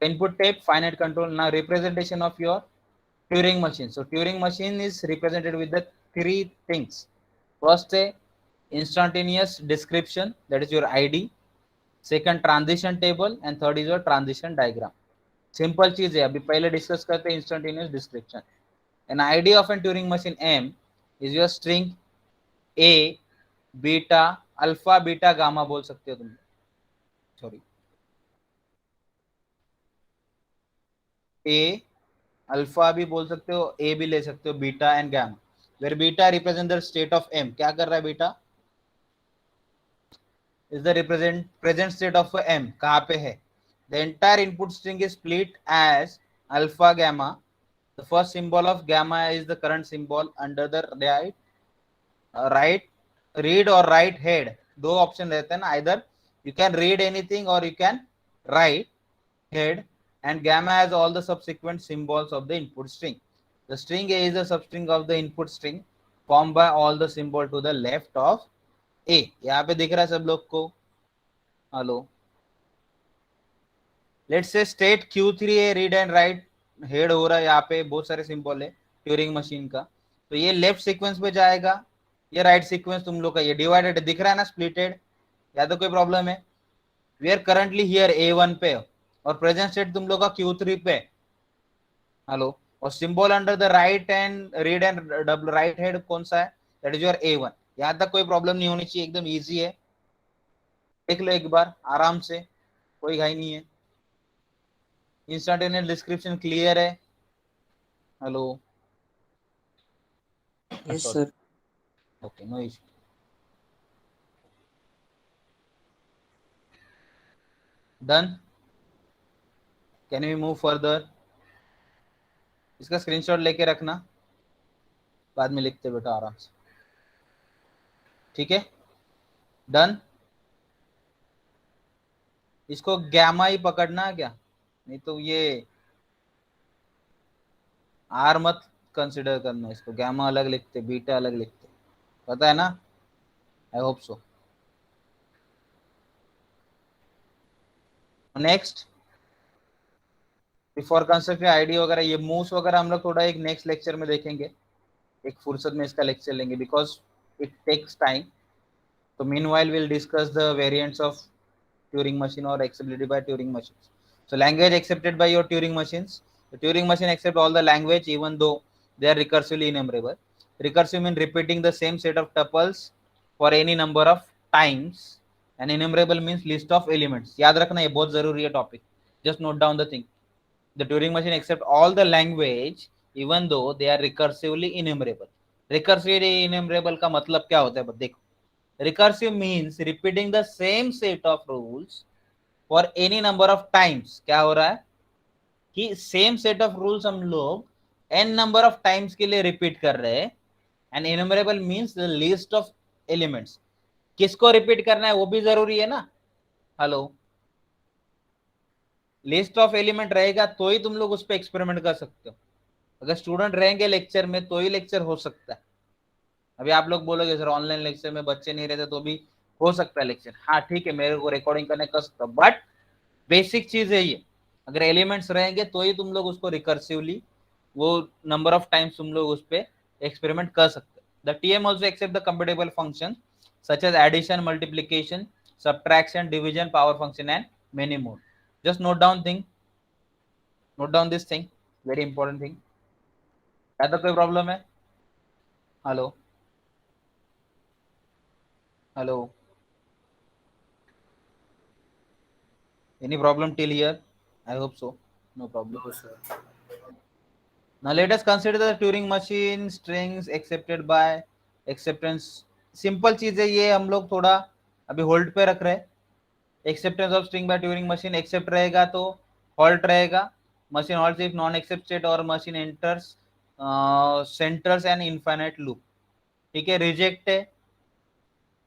Input tape, finite control. Now representation of your Turing machine. So Turing machine is represented with the 3 things. First, instantaneous description, that is your ID. Second, transition table, and third is your transition diagram. Simple चीज है, अभी पहले discuss करते हैं instantaneous description. An ID of a Turing machine M is your string A, beta, alpha, beta, gamma बोल सकते हो तुम, सॉरी, A अल्फा भी बोल सकते हो, ए भी ले सकते हो, beta and gamma, where beta represent the state of M. क्या कर रहा है beta? Is the represent present state of M, कहां पे है। The entire input string is split as alpha gamma. The first symbol of gamma is the current symbol under the write read और write head, 2 option रहते हैं ना, either you can read anything और you can write head, and gamma has all the subsequent symbols of the input string. The string A is the substring of the input string formed by all the symbol to the left of A. यहाँ पे दिख रहा है सब लोग को? Hello, let's say state Q3A read and write head हो रहा है, यहाँ पे बहुत सारे सिंबल है ट्यूरिंग मशीन का, तो ये लेफ्ट सीक्वेंस पे जाएगा, ये राइट सीक्वेंस तुम लोग का, ये डिवाइडेड दिख रहा है ना, स्प्लिटेड, या तो कोई प्रॉब्लम है? We are currently here A1 पे और प्रेजेंट स्टेट तुम लोग का Q3 पे, हेलो, और symbol under the right and read and double write head कौन सा है? That is your A1। यहाँ तक कोई प्रॉब्लम नहीं होनी चाहिए, एकदम इजी है, देख लो एक बार आराम से, कोई घाई नहीं है। इंस्टेंटेनियस डिस्क्रिप्शन क्लियर है? Hello, Yes, sir. Okay, no issue. Done, can we move further? इसका स्क्रीनशॉट लेके रखना, बाद में लिखते बेटा आराम से, ठीक है। डन, इसको गैमा ही पकड़ना है क्या, नहीं तो ये आर मत कंसिडर करना, इसको गैमा अलग लिखते, बीटा अलग लिखते, पता है ना? I hope so. Next, before constructive ID वगैरह, ये मूव्स वगैरह हम लोग थोड़ा एक नेक्स्ट लेक्चर में देखेंगे, एक फुर्सत में इसका लेक्चर लेंगे, बिकॉज इट टेक्स टाइम। तो meanwhile will discuss the variants of Turing machine or accessibility by Turing machines. So language accepted by your Turing machines. The Turing machine accept all the language even though they are recursively enumerable. Recursive means repeating the same set of tuples for any number of times, and enumerable means list of elements. याद रखना, ये बहुत जरूरी है topic, just note down the thing. The Turing machine accept all the language even though they are recursively enumerable. Recursively enumerable का मतलब क्या होता है? देखो, recursive means repeating the same set of rules for any number of times. क्या हो रहा है कि same set of rules हम लोग n number of times के लिए repeat कर रहे हैं, and enumerable means the list of elements. किसको repeat करना है वो भी जरूरी है ना, हेलो। लिस्ट ऑफ एलिमेंट रहेगा तो ही तुम लोग उस पर एक्सपेरिमेंट कर सकते हो, अगर स्टूडेंट रहेंगे लेक्चर में तो ही लेक्चर हो सकता है। अभी आप लोग बोलोगे सर ऑनलाइन लेक्चर में बच्चे नहीं रहते तो भी हो सकता है लेक्चर, हाँ ठीक है, मेरे को रिकॉर्डिंग करने कर सकता, बट बेसिक चीज है ये, अगर एलिमेंट्स रहेंगे तो ही तुम लोग उसको रिकर्सिवली वो नंबर ऑफ टाइम्स तुम लोग उस पर एक्सपेरिमेंट कर सकते हो। The TM also accept the computable function such as addition, multiplication, subtraction, division, power function and many more. Just note down this thing, very important thing. क्या तो कोई प्रॉब्लम है? Hello hello, any problem till here? I hope so, no problem. No, sir. Now let us consider the Turing machine strings accepted by acceptance. Simple चीज है ये, हम लोग थोड़ा अभी होल्ड पे रख रहे हैं। Acceptance of string by Turing machine, accept रहेगा तो हॉल्ट रहेगा, machine halt if non accept state और machine enters centers and infinite loop, ठीक है। रिजेक्ट है,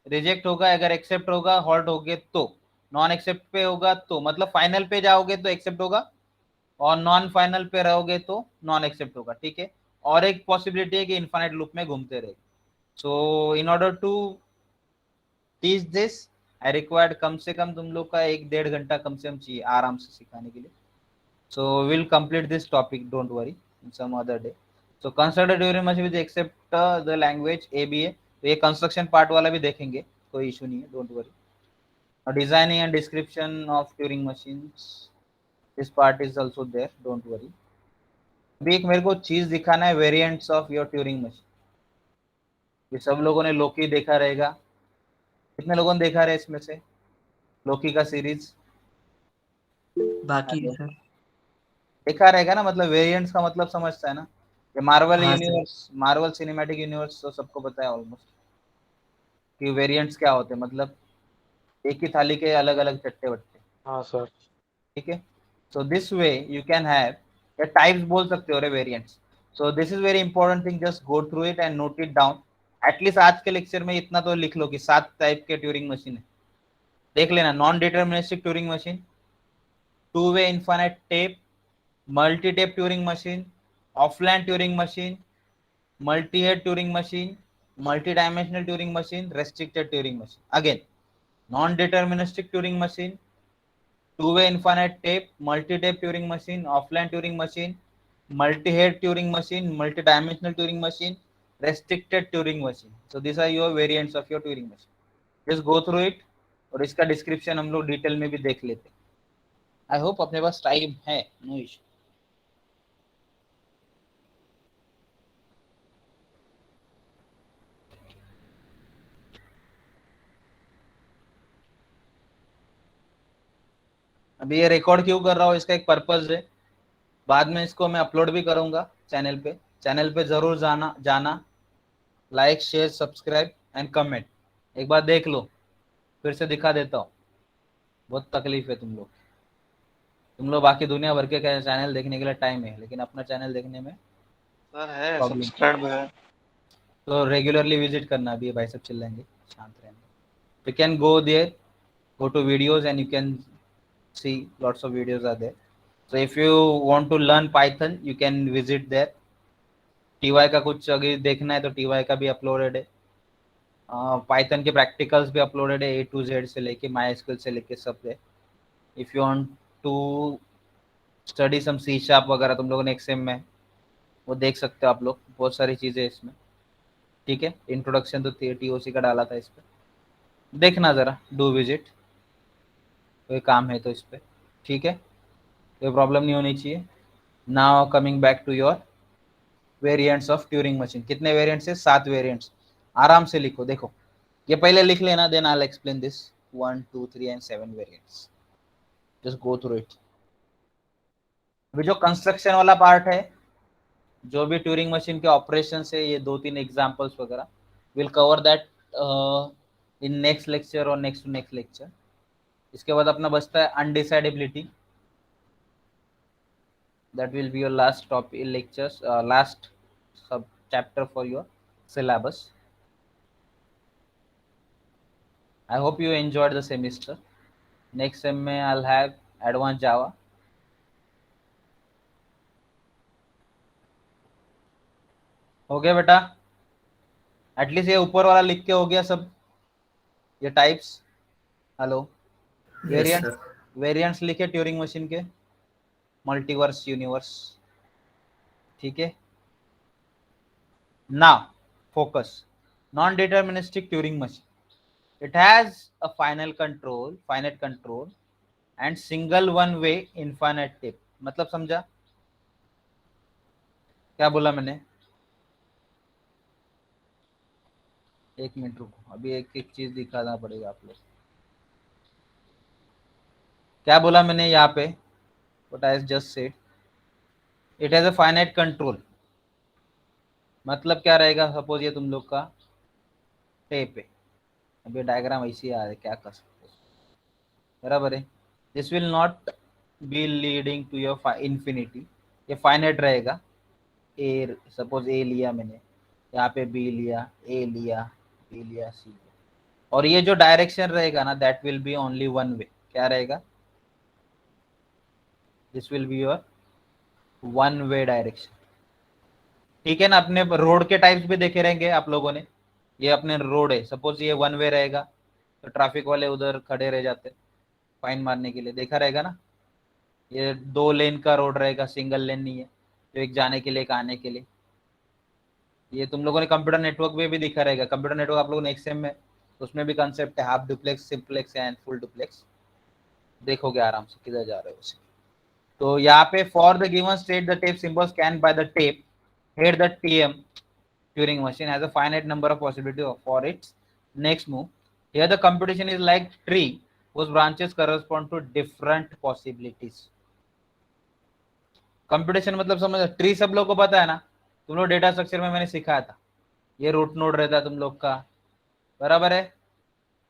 रिजेक्ट होगा, अगर एक्सेप्ट होगा हॉल्ट होगे तो, नॉन एक्सेप्ट पे होगा तो मतलब फाइनल पे जाओगे तो एक्सेप्ट होगा, और नॉन फाइनल पे रहोगे तो नॉन एक्सेप्ट होगा, ठीक है। और एक पॉसिबिलिटी है कि इनफाइनाइट लूप में घूमते रहेगा, So in order to teach this, I required कम से कम तुम लोग का 1-1.5 घंटा कम से कम चाहिए आराम से सिखाने के लिए. So we'll complete this topic, don't worry, in some other day. So constructed turing machine with except the language ABA. तो ये कंस्ट्रक्शन पार्ट वाला भी देखेंगे, कोई इशू नहीं है, don't worry. Designing and description of Turing machines, this part is also there, don't worry. अभी एक मेरे को चीज दिखाना है, variants of your Turing machine. ये सब लोगों ने लोकी देखा रहेगा. कितने लोगों ने देखा है इसमें से लोकी का सीरीज? बाकी है सर। देखा रहेगा ना, मतलब वेरिएंट्स का मतलब समझता है ना. ये मार्वल हाँ, यूनिवर्स, मार्वल सिनेमैटिक यूनिवर्स तो सबको पता है ऑलमोस्ट कि वेरिएंट्स क्या होते हैं. मतलब एक ही थाली के अलग अलग चट्टे बट्टे. हाँ सर. ठीक है. So this way you can have या टाइप्स बोल सकते हो रे variants. So this is very important thing, just go through it and note it down. At least आज के लेक्चर में इतना तो लिख लो कि 7 टाइप के ट्यूरिंग मशीन है. देख लेना. Non deterministic Turing machine, to way infinite tape, multi tape Turing machine, offline Turing machine, multi head Turing machine, multi dimensional Turing machine, restricted Turing machine. Again non-deterministic Turing machine, two-way infinite tape, multi-tape Turing machine, offline Turing machine, multi-head Turing machine, multi-dimensional Turing machine, restricted Turing machine. So these are your variants of your Turing machine. Just go through it और इसका description हम लोग detail में भी देख लेते हैं. I hope अपने पास टाइम है, नो इशू. अभी ये रिकॉर्ड क्यों कर रहा हूँ, इसका एक पर्पज है. बाद में इसको मैं अपलोड भी करूंगा चैनल पे. चैनल पे जरूर जाना, like share subscribe and comment. एक बार देख लो, फिर से दिखा देता हूँ. बहुत तकलीफ है तुम लोग बाकी दुनिया भर के चैनल देखने के लिए टाइम है, लेकिन अपना चैनल देखने में सर है, Problem. सब्सक्राइब है. तो रेगुलरली विजिट करना. अभी भाई सब चिल्लाएंगे, शांत रहना. You can go there, go to videos and you can see lots of videos are there. So if you want to learn Python, you can visit there. TY का कुछ अगर देखना है तो TY का भी अपलोडेड है. पाइथन के प्रैक्टिकल्स भी अपलोडेड है, A to Z से लेके MySQL से लेके सब है. If you want to study some C# वगैरह तुम लोगों ने XM में वो देख सकते हो आप लोग. बहुत सारी चीज़ें इसमें. ठीक है. इंट्रोडक्शन तो TOC का डाला था इस पर, देखना ज़रा, डू विजिट. कोई काम है तो इस पर. ठीक है, कोई प्रॉब्लम नहीं होनी चाहिए. Now coming back to your variants of Turing machine. कितने वेरिएंट्स है? 7 वेरिएंट्स. आराम से लिखो. देखो ये पहले लिख लेना, then I will explain this. 1 2 3 and 7 variants. Just go through it. अभी जो कंस्ट्रक्शन वाला पार्ट है, जो भी ट्यूरिंग मशीन के ऑपरेशन है, ये 2-3 एग्जांपल्स वगैरह, will cover that in next lecture और नेक्स्ट टू नेक्स्ट लेक्चर. इसके बाद अपना बचता है अनडिसाइडेबिलिटी. That will be your last topic lectures, last sub chapter for your syllabus. I hope you enjoyed the semester. Next sem में I'll have advanced Java. हो गया बेटा? एटलीस्ट ये ऊपर वाला लिख के हो गया सब. ये टाइप्स, हेलो, वेरिएंट्स लिखे ट्यूरिंग मशीन के, मल्टीवर्स, यूनिवर्स. ठीक है. Now focus. Non deterministic Turing machine, it has a finite control and single one way infinite tape. मतलब समझा क्या बोला मैंने? एक मिनट रुको, अभी एक एक चीज दिखाना पड़ेगा आप लोग. क्या बोला मैंने यहाँ पे? What I just said, it has a finite control. मतलब क्या रहेगा? सपोज ये तुम लोग का टेप है. अभी डायग्राम ऐसे आ रहा है, क्या कर सकते हो, बराबर है. This will not be leading to your infinity. ये फाइनाइट रहेगा. ए, सपोज ए लिया मैंने, यहाँ पे बी लिया, ए लिया, बी लिया, सी लिया, और ये जो डायरेक्शन रहेगा ना, that will be only one way. क्या रहेगा? This will be your one way direction. ठीक है ना. अपने रोड के टाइप्स भी देखे रहेंगे आप लोगों ने. ये अपने रोड है, सपोज ये वन वे रहेगा तो ट्रैफिक वाले उधर खड़े रह जाते फाइन मारने के लिए, देखा रहेगा ना। ये 2 लेन का रोड रहेगा, सिंगल लेन नहीं है, तो एक जाने के लिए एक आने के लिए। ये तुम लोगों ने कंप्यूटर नेटवर्क में भी दिखा रहेगा, कंप्यूटर नेटवर्क आप लोगों ने एक्सएम में, तो उसमें भी कंसेप्ट है half duplex, simplex and full duplex, देखोगे आराम से किधर जा रहे हो उसे। तो यहाँ पे for the given state the tape symbol scan by the tape head the TM Turing machine has a finite number of possibilities for its next move. Here the computation is like tree whose branches correspond to different possibilities. Computation मतलब समझ, tree सब लोग को पता है ना, तुम लोग डेटा स्ट्रक्चर में मैंने सिखाया था, ये रूट नोड रहता है तुम लोग का, बराबर है,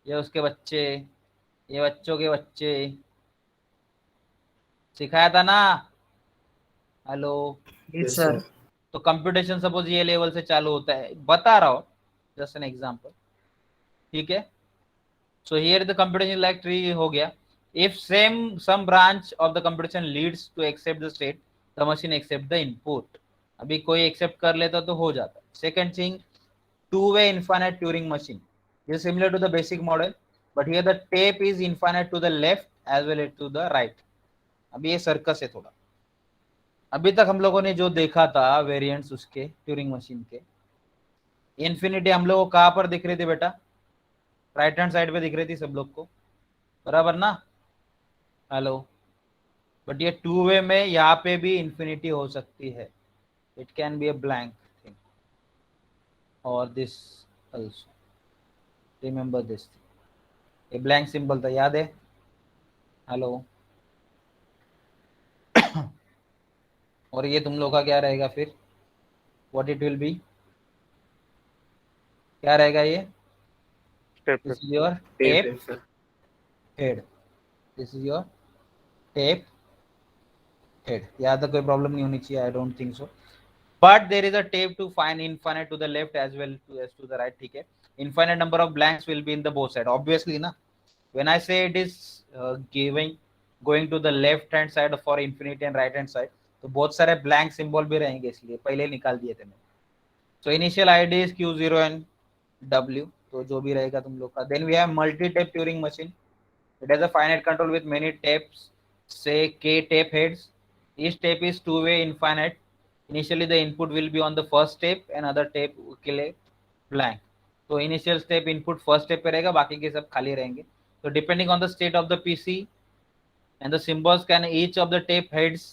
ये उसके बच्चे, ये बच्चों के बच्चे, सिखाया था ना। Hello, Yes, sir. तो कंप्यूटेशन सपोज ये लेवल से चालू होता है, बता रहा हूँ जस्ट एन एग्जांपल, ठीक है। So here the computation like tree हो गया। If some branch of the computation leads to accept the state the machine accept the input. अभी कोई एक्सेप्ट कर लेता तो हो जाता। Second thing, two way infinite Turing machine is similar to the basic model but here the tape is infinite to the left as well as to the right. अभी ये circus है थोड़ा। अभी तक हम लोगों ने जो देखा था वेरिएंट्स उसके ट्यूरिंग मशीन के, इन्फिनिटी हम लोग को कहाँ पर दिख रही थी बेटा, राइट हैंड साइड पे दिख रही थी सब लोग को, बराबर ना। हेलो, बट ये टू वे में यहाँ पे भी इन्फिनिटी हो सकती है, it can be a blank thing और दिस आल्सो, रिमेंबर दिस, ये ब्लैंक सिंबल था, याद है। हेलो, और ये तुम लोग का क्या रहेगा फिर, व्हाट इट विल बी, क्या रहेगा ये, this is your tape head, this is your tape head. यहाँ तक कोई प्रॉब्लम नहीं होनी चाहिए, I don't think so, but there is a tape to find infinite to the left as well as to the right, ठीक है। Infinite number of blanks will be in the both side obviously ना, when I say it is giving going to the left hand side for infinity and right hand side, तो बहुत सारे blank symbol भी रहेंगे, इसलिए पहले निकाल दिए थे मैंने। So initial ID is Q0 and W, तो जो भी रहेगा तुम लोग का। Then we have multi tape Turing machine, it has a finite control with many tapes, say k tape heads, each tape is two way infinite, initially the input will be on the first tape and other tape के लिए blank, तो initial step input first tape पे रहेगा, बाकी के सब खाली रहेंगे। तो depending on the state of the PC and the symbols can each of the tape heads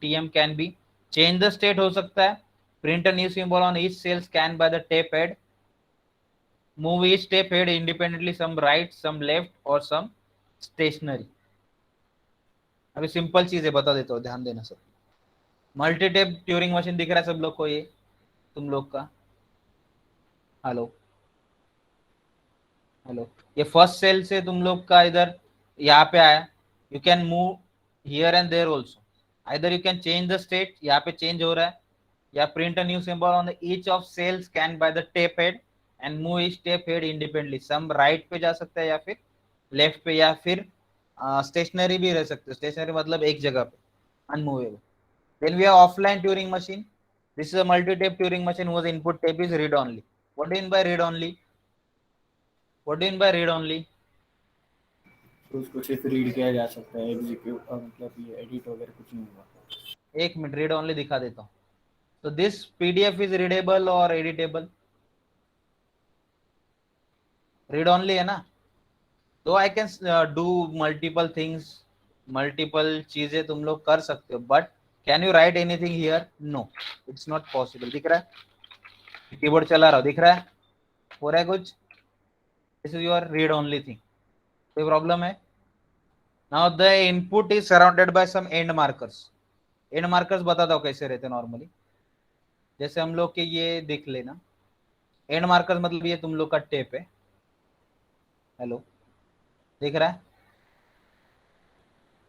TM can be change the state हो सकता है, print a new symbol on each cell scanned by the tape head, move each tape head independently, some right some left or some stationary। अभी simple चीज है, बता देता हूँ, ध्यान देना सब। मल्टी टेप ट्यूरिंग मशीन दिख रहा है सब लोग को, ये तुम लोग का। हेलो हेलो, ये फर्स्ट सेल से तुम लोग का इधर यहाँ पे आया, you can move here and there also, either you can change the state, यहाँ पे चेंज हो रहा है, या print a new symbol on each of cell scan by the tape head and move each tape head independently, some right पे जा सकता है या फिर लेफ्ट पे, या फिर स्टेशनरी भी रह सकते हैं, स्टेशनरी मतलब एक जगह पे, unmovable. Then we have offline Turing machine, this is a multi tape Turing machine whose input tape is read only. What do you mean by read only? What do you mean by read only? उसको सिर्फ read किया जा सकता है, execute मतलब ये edit वगैरह कुछ नहीं होगा। एक मिनट, रीड ओनली दिखा देता हूँ। तो दिस पीडीएफ इज रीडेबल और एडिटेबल, रीड ओनली है ना, तो I can do multiple things, multiple चीजें तुम लोग कर सकते हो, but can you write anything here, no, it's not possible. दिख रहा है कीबोर्ड चला रहा हूँ, दिख रहा है, हो रहा है कुछ, this is your read only thing, कोई प्रॉब्लम है। Now the input is surrounded by some end markers, end markers बताता हूँ कैसे रहते हैं नॉर्मली, जैसे हम लोग के ये देख लेना, एंड मार्कर्स मतलब ये तुम लोग का टेप है। हेलो, दिख रहा है,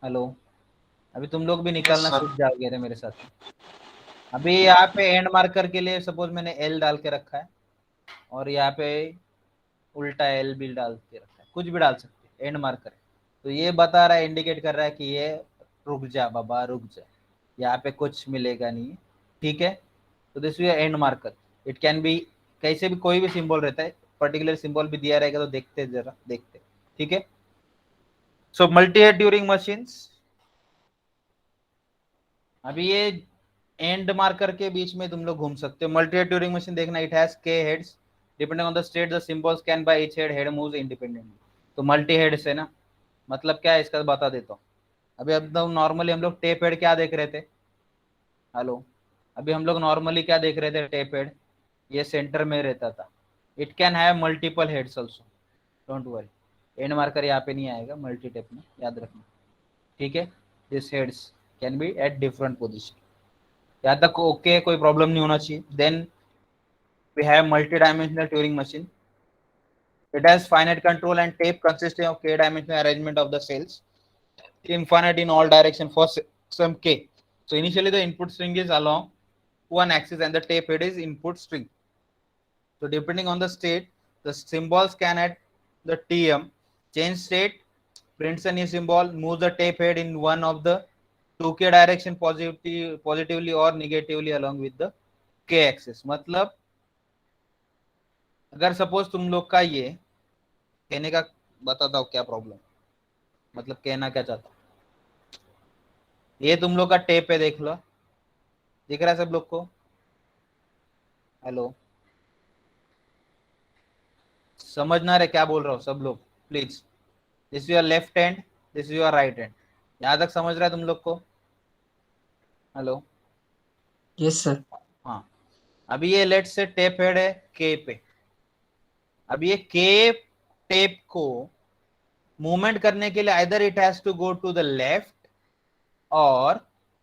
हेलो, अभी तुम लोग भी निकालना सीख जाओगे रे मेरे साथ। अभी यहाँ पे एंड मार्कर के लिए सपोज मैंने एल डाल के रखा है, और यहाँ पे उल्टा एल भी डाल के रखा है, कुछ भी डाल सकते हैं, एंड मार्कर है, तो ये बता रहा है, इंडिकेट कर रहा है कि ये रुक जा बाबा रुक जा, यहाँ पे कुछ मिलेगा नहीं, ठीक है। तो this is and marker, it can be कैसे भी कोई भी सिंबल रहता है, पर्टिकुलर सिंबल भी दिया रहेगा तो देखते जरा देखते, ठीक है। So multi head Turing machines, अभी ये एंड मार्कर के बीच में तुम लोग घूम सकते हो। मल्टी हेड ट्यूरिंग मशीन देखना, इट हैज के heads, depending on the state the symbols can by each head moves independently. तो मल्टी हेड्स है ना, मतलब क्या है इसका बता देता हूँ। अभी अब तो नॉर्मली हम लोग टेप हेड क्या देख रहे थे, हेलो, अभी हम लोग नॉर्मली क्या देख रहे थे, टेप हेड ये सेंटर में रहता था। It can have multiple heads also, don't worry, and marker यहाँ पे नहीं आएगा मल्टी टेप में, याद रखना, ठीक है। This heads can be at different position, यहाँ तक ओके, कोई प्रॉब्लम नहीं होना चाहिए। Then we have multi dimensional Turing machine, it has finite control and tape consisting of k dimensional arrangement of the cells, infinite in all direction for some k. So initially the input string is along one axis and the tape head is input string. So depending on the state, the symbols can at the tm change state, prints a new symbol, moves the tape head in one of the 2k direction positively or negatively along with the k axis. मतलब अगर suppose तुम लोग का ये कहने का बताता हूँ क्या प्रॉब्लम, मतलब कहना क्या चाहता हूँ, ये तुम लोग का टेप है, देख लो, दिख रहा है सब लोग को, हेलो, समझना रहे क्या बोल रहा हूँ सब लोग please. This is your left hand, this is your right hand, यहाँ तक समझ रहा है तुम लोग को, हेलो, यस सर। हाँ। अभी ये लेट से टेप हेड है के पे, अब ये के टेप को मूवमेंट करने के लिए either it has to go to the left और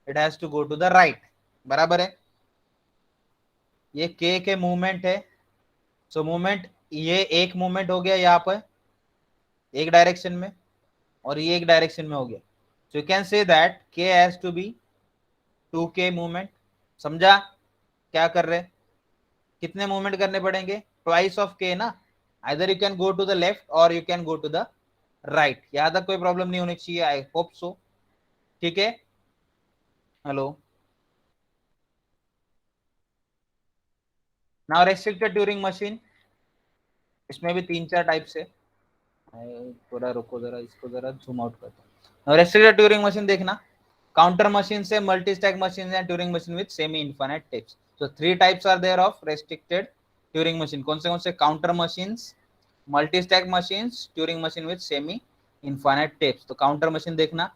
it has to go to the right, बराबर है। ये के मूवमेंट है, सो मूवमेंट, ये एक मूवमेंट हो गया यहाँ पर एक डायरेक्शन में और ये एक डायरेक्शन में हो गया, so you can say that K has to be 2k movement. समझा क्या कर रहे, कितने मूवमेंट करने पड़ेंगे, ट्वाइस ऑफ के ना, either you can go to the left और you can go to the right, यहां तक कोई प्रॉब्लम नहीं होनी चाहिए, आई होप सो, ठीक है। Hello, now restricted Turing machine, इसमें भी 3-4 टाइप्स है, थोड़ा रुको जरा, इसको जरा जूम आउट करता हूं। रेस्ट्रिक्टेड ट्यूरिंग मशीन देखना, काउंटर मशीन से multi stack machine and Turing machine with semi infinite tapes. So 3 types are there of restricted Turing machine. कौन से counter machines, multi stack machines, Turing machine with semi infinite tapes. तो counter machine देखना,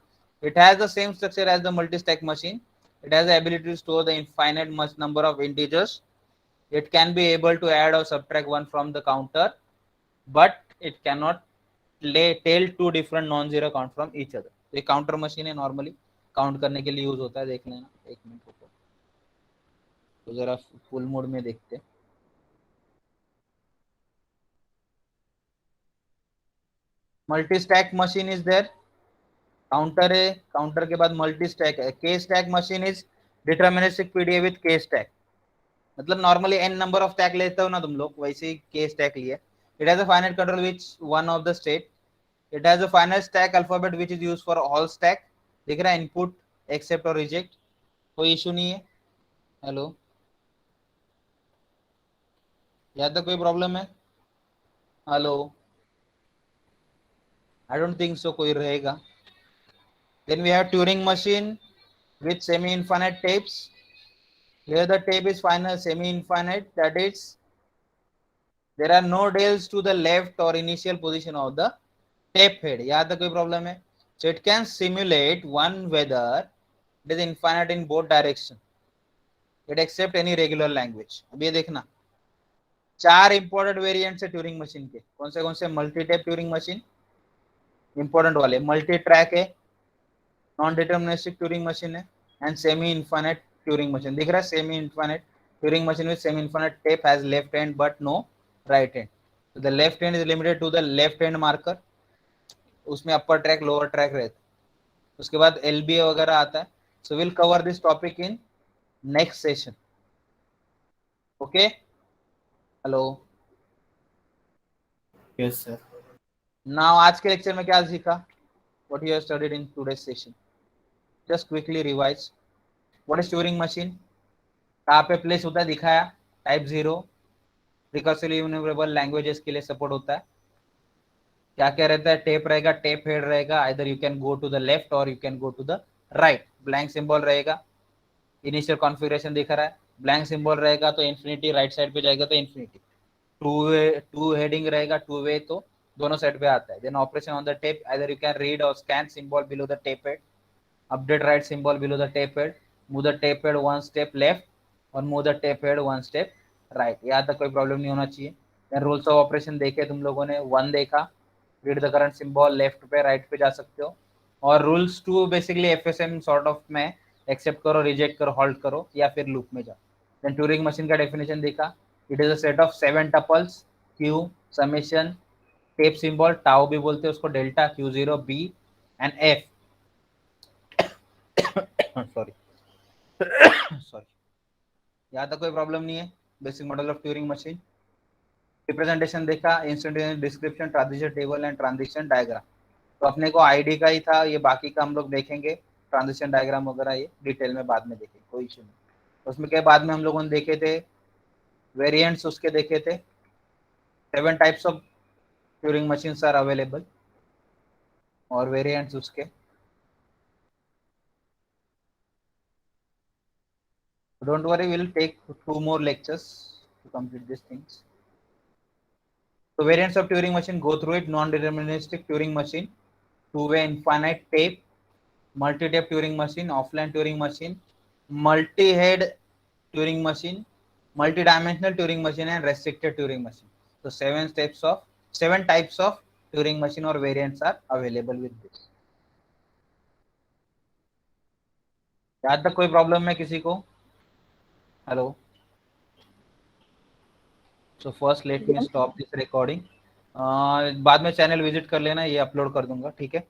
it has the same structure as the multi stack machine, it has the ability to store the infinite much number of integers, it can be able to add or subtract one from the counter, but it cannot tell two different non-zero count from each other. तो ये counter machine है, normally count करने के लिए use होता है, देख लेना, एक मिनट रुको, तो जरा फुल मोड में देखते हैं। Multi stack machine is there, counter है, काउंटर के बाद मल्टी स्टैक है। K stack machine is deterministic PDA with k stack, मतलब normally n number of stack लेते हो ना तुम लोग, वैसे ही के स्टैक लिया। It has a finite control which one of the state, it has a finite stack alphabet which is used for all stack, दिख रहा है, इनपुट एक्सेप्ट और रिजेक्ट, कोई इशू नहीं है। हेलो, यहाँ तक कोई प्रॉब्लम है, हेलो, आई डोंट थिंक सो कोई रहेगा। Then we have Turing machine with semi-infinite tapes. Here the tape is final semi-infinite, that is there are no dials to the left or initial position of the tape head. यहाँ तक कोई problem है? So it can simulate one whether it is infinite in both direction. It accept any regular language. अब ये देखना, 4 important variants है Turing machine के, कौन से multi tape Turing machine, important वाले, मल्टी ट्रैक है, नॉन डिटरमिनिस्टिक ट्यूरिंग मशीन है, and semi infinite Turing machine. दिख रहा है, semi infinite Turing machine with semi infinite tape has left hand but no right hand. तो the left hand is limited to the left hand marker, उसमें upper track lower track रहता है, उसके बाद LBA वगैरह आता है। So will cover this topic in next session, okay. Hello, yes sir. Now आज के लेक्चर में क्या सीखा, what you have studied in today's session, just quickly revise. What is Turing machine, कहाँ पे प्लेस होता है दिखाया, टाइप 0, रिकर्सिवली इन्यूमरेबल लैंग्वेजेस के लिए सपोर्ट होता है। क्या क्या रहता है, टेप रहेगा, टेप हेड रहेगा, either you can go to the left और you can go to the right, blank symbol रहेगा, इनिशियल कॉन्फ़िगरेशन दिख रहा है, ब्लैंक सिंबल रहेगा तो इन्फिनिटी, राइट साइड पे जाएगा तो इन्फिनिटी, टू हेडिंग रहेगा, टू वे तो दोनों साइड पे आता है। Then operation on the tape, either you can read और scan symbol below the tape head, update write symbol below the tape head, move the tape head one step left और move the tape head one step right. यहाँ तक कोई problem नहीं होना चाहिए। Then rules of operation देखे तुम लोगों ने, 1 देखा, read the current symbol, left पे राइट पे जा सकते हो। और rules 2 basically FSM sort of में एक्सेप्ट करो, रिजेक्ट करो, हॉल्ट करो या फिर लूप में जाओ। देन ट्यूरिंग मशीन का डेफिनेशन देखा, it is a set of 7 tuples, Q, summation, tape symbol, tau भी बोलते हैं उसको, delta, Q0, B and F। Sorry यहाँ तक कोई प्रॉब्लम नहीं है। Basic model of Turing machine. Representation देखा, instantaneous description, transition table and transition diagram. तो अपने को आईडी का ही था, ये बाकी का हम लोग देखेंगे, ट्रांजिशन डायग्राम वगैरह ये डिटेल में बाद में देखेंगे, कोई इशू नहीं। उसमें के बाद में हम लोगों ने देखे थे वेरिएंट्स, उसके देखे थे 7 types of Turing machines are available और वेरिएंट्स उसके। Don't worry, we'll take 2 more lectures to complete these things. So variants of Turing machine, go through it. Non-deterministic Turing machine, two-way infinite tape, multi-tape Turing machine, offline Turing machine, multi-head Turing machine, multi-dimensional Turing machine and restricted Turing machine. So 7 types of Turing machine or variants are available with this. यहाँ तक कोई problem है किसी को? Hello. So first let me stop this recording. बाद में channel visit कर लेना, ये अपलोड कर दूंगा, ठीक है।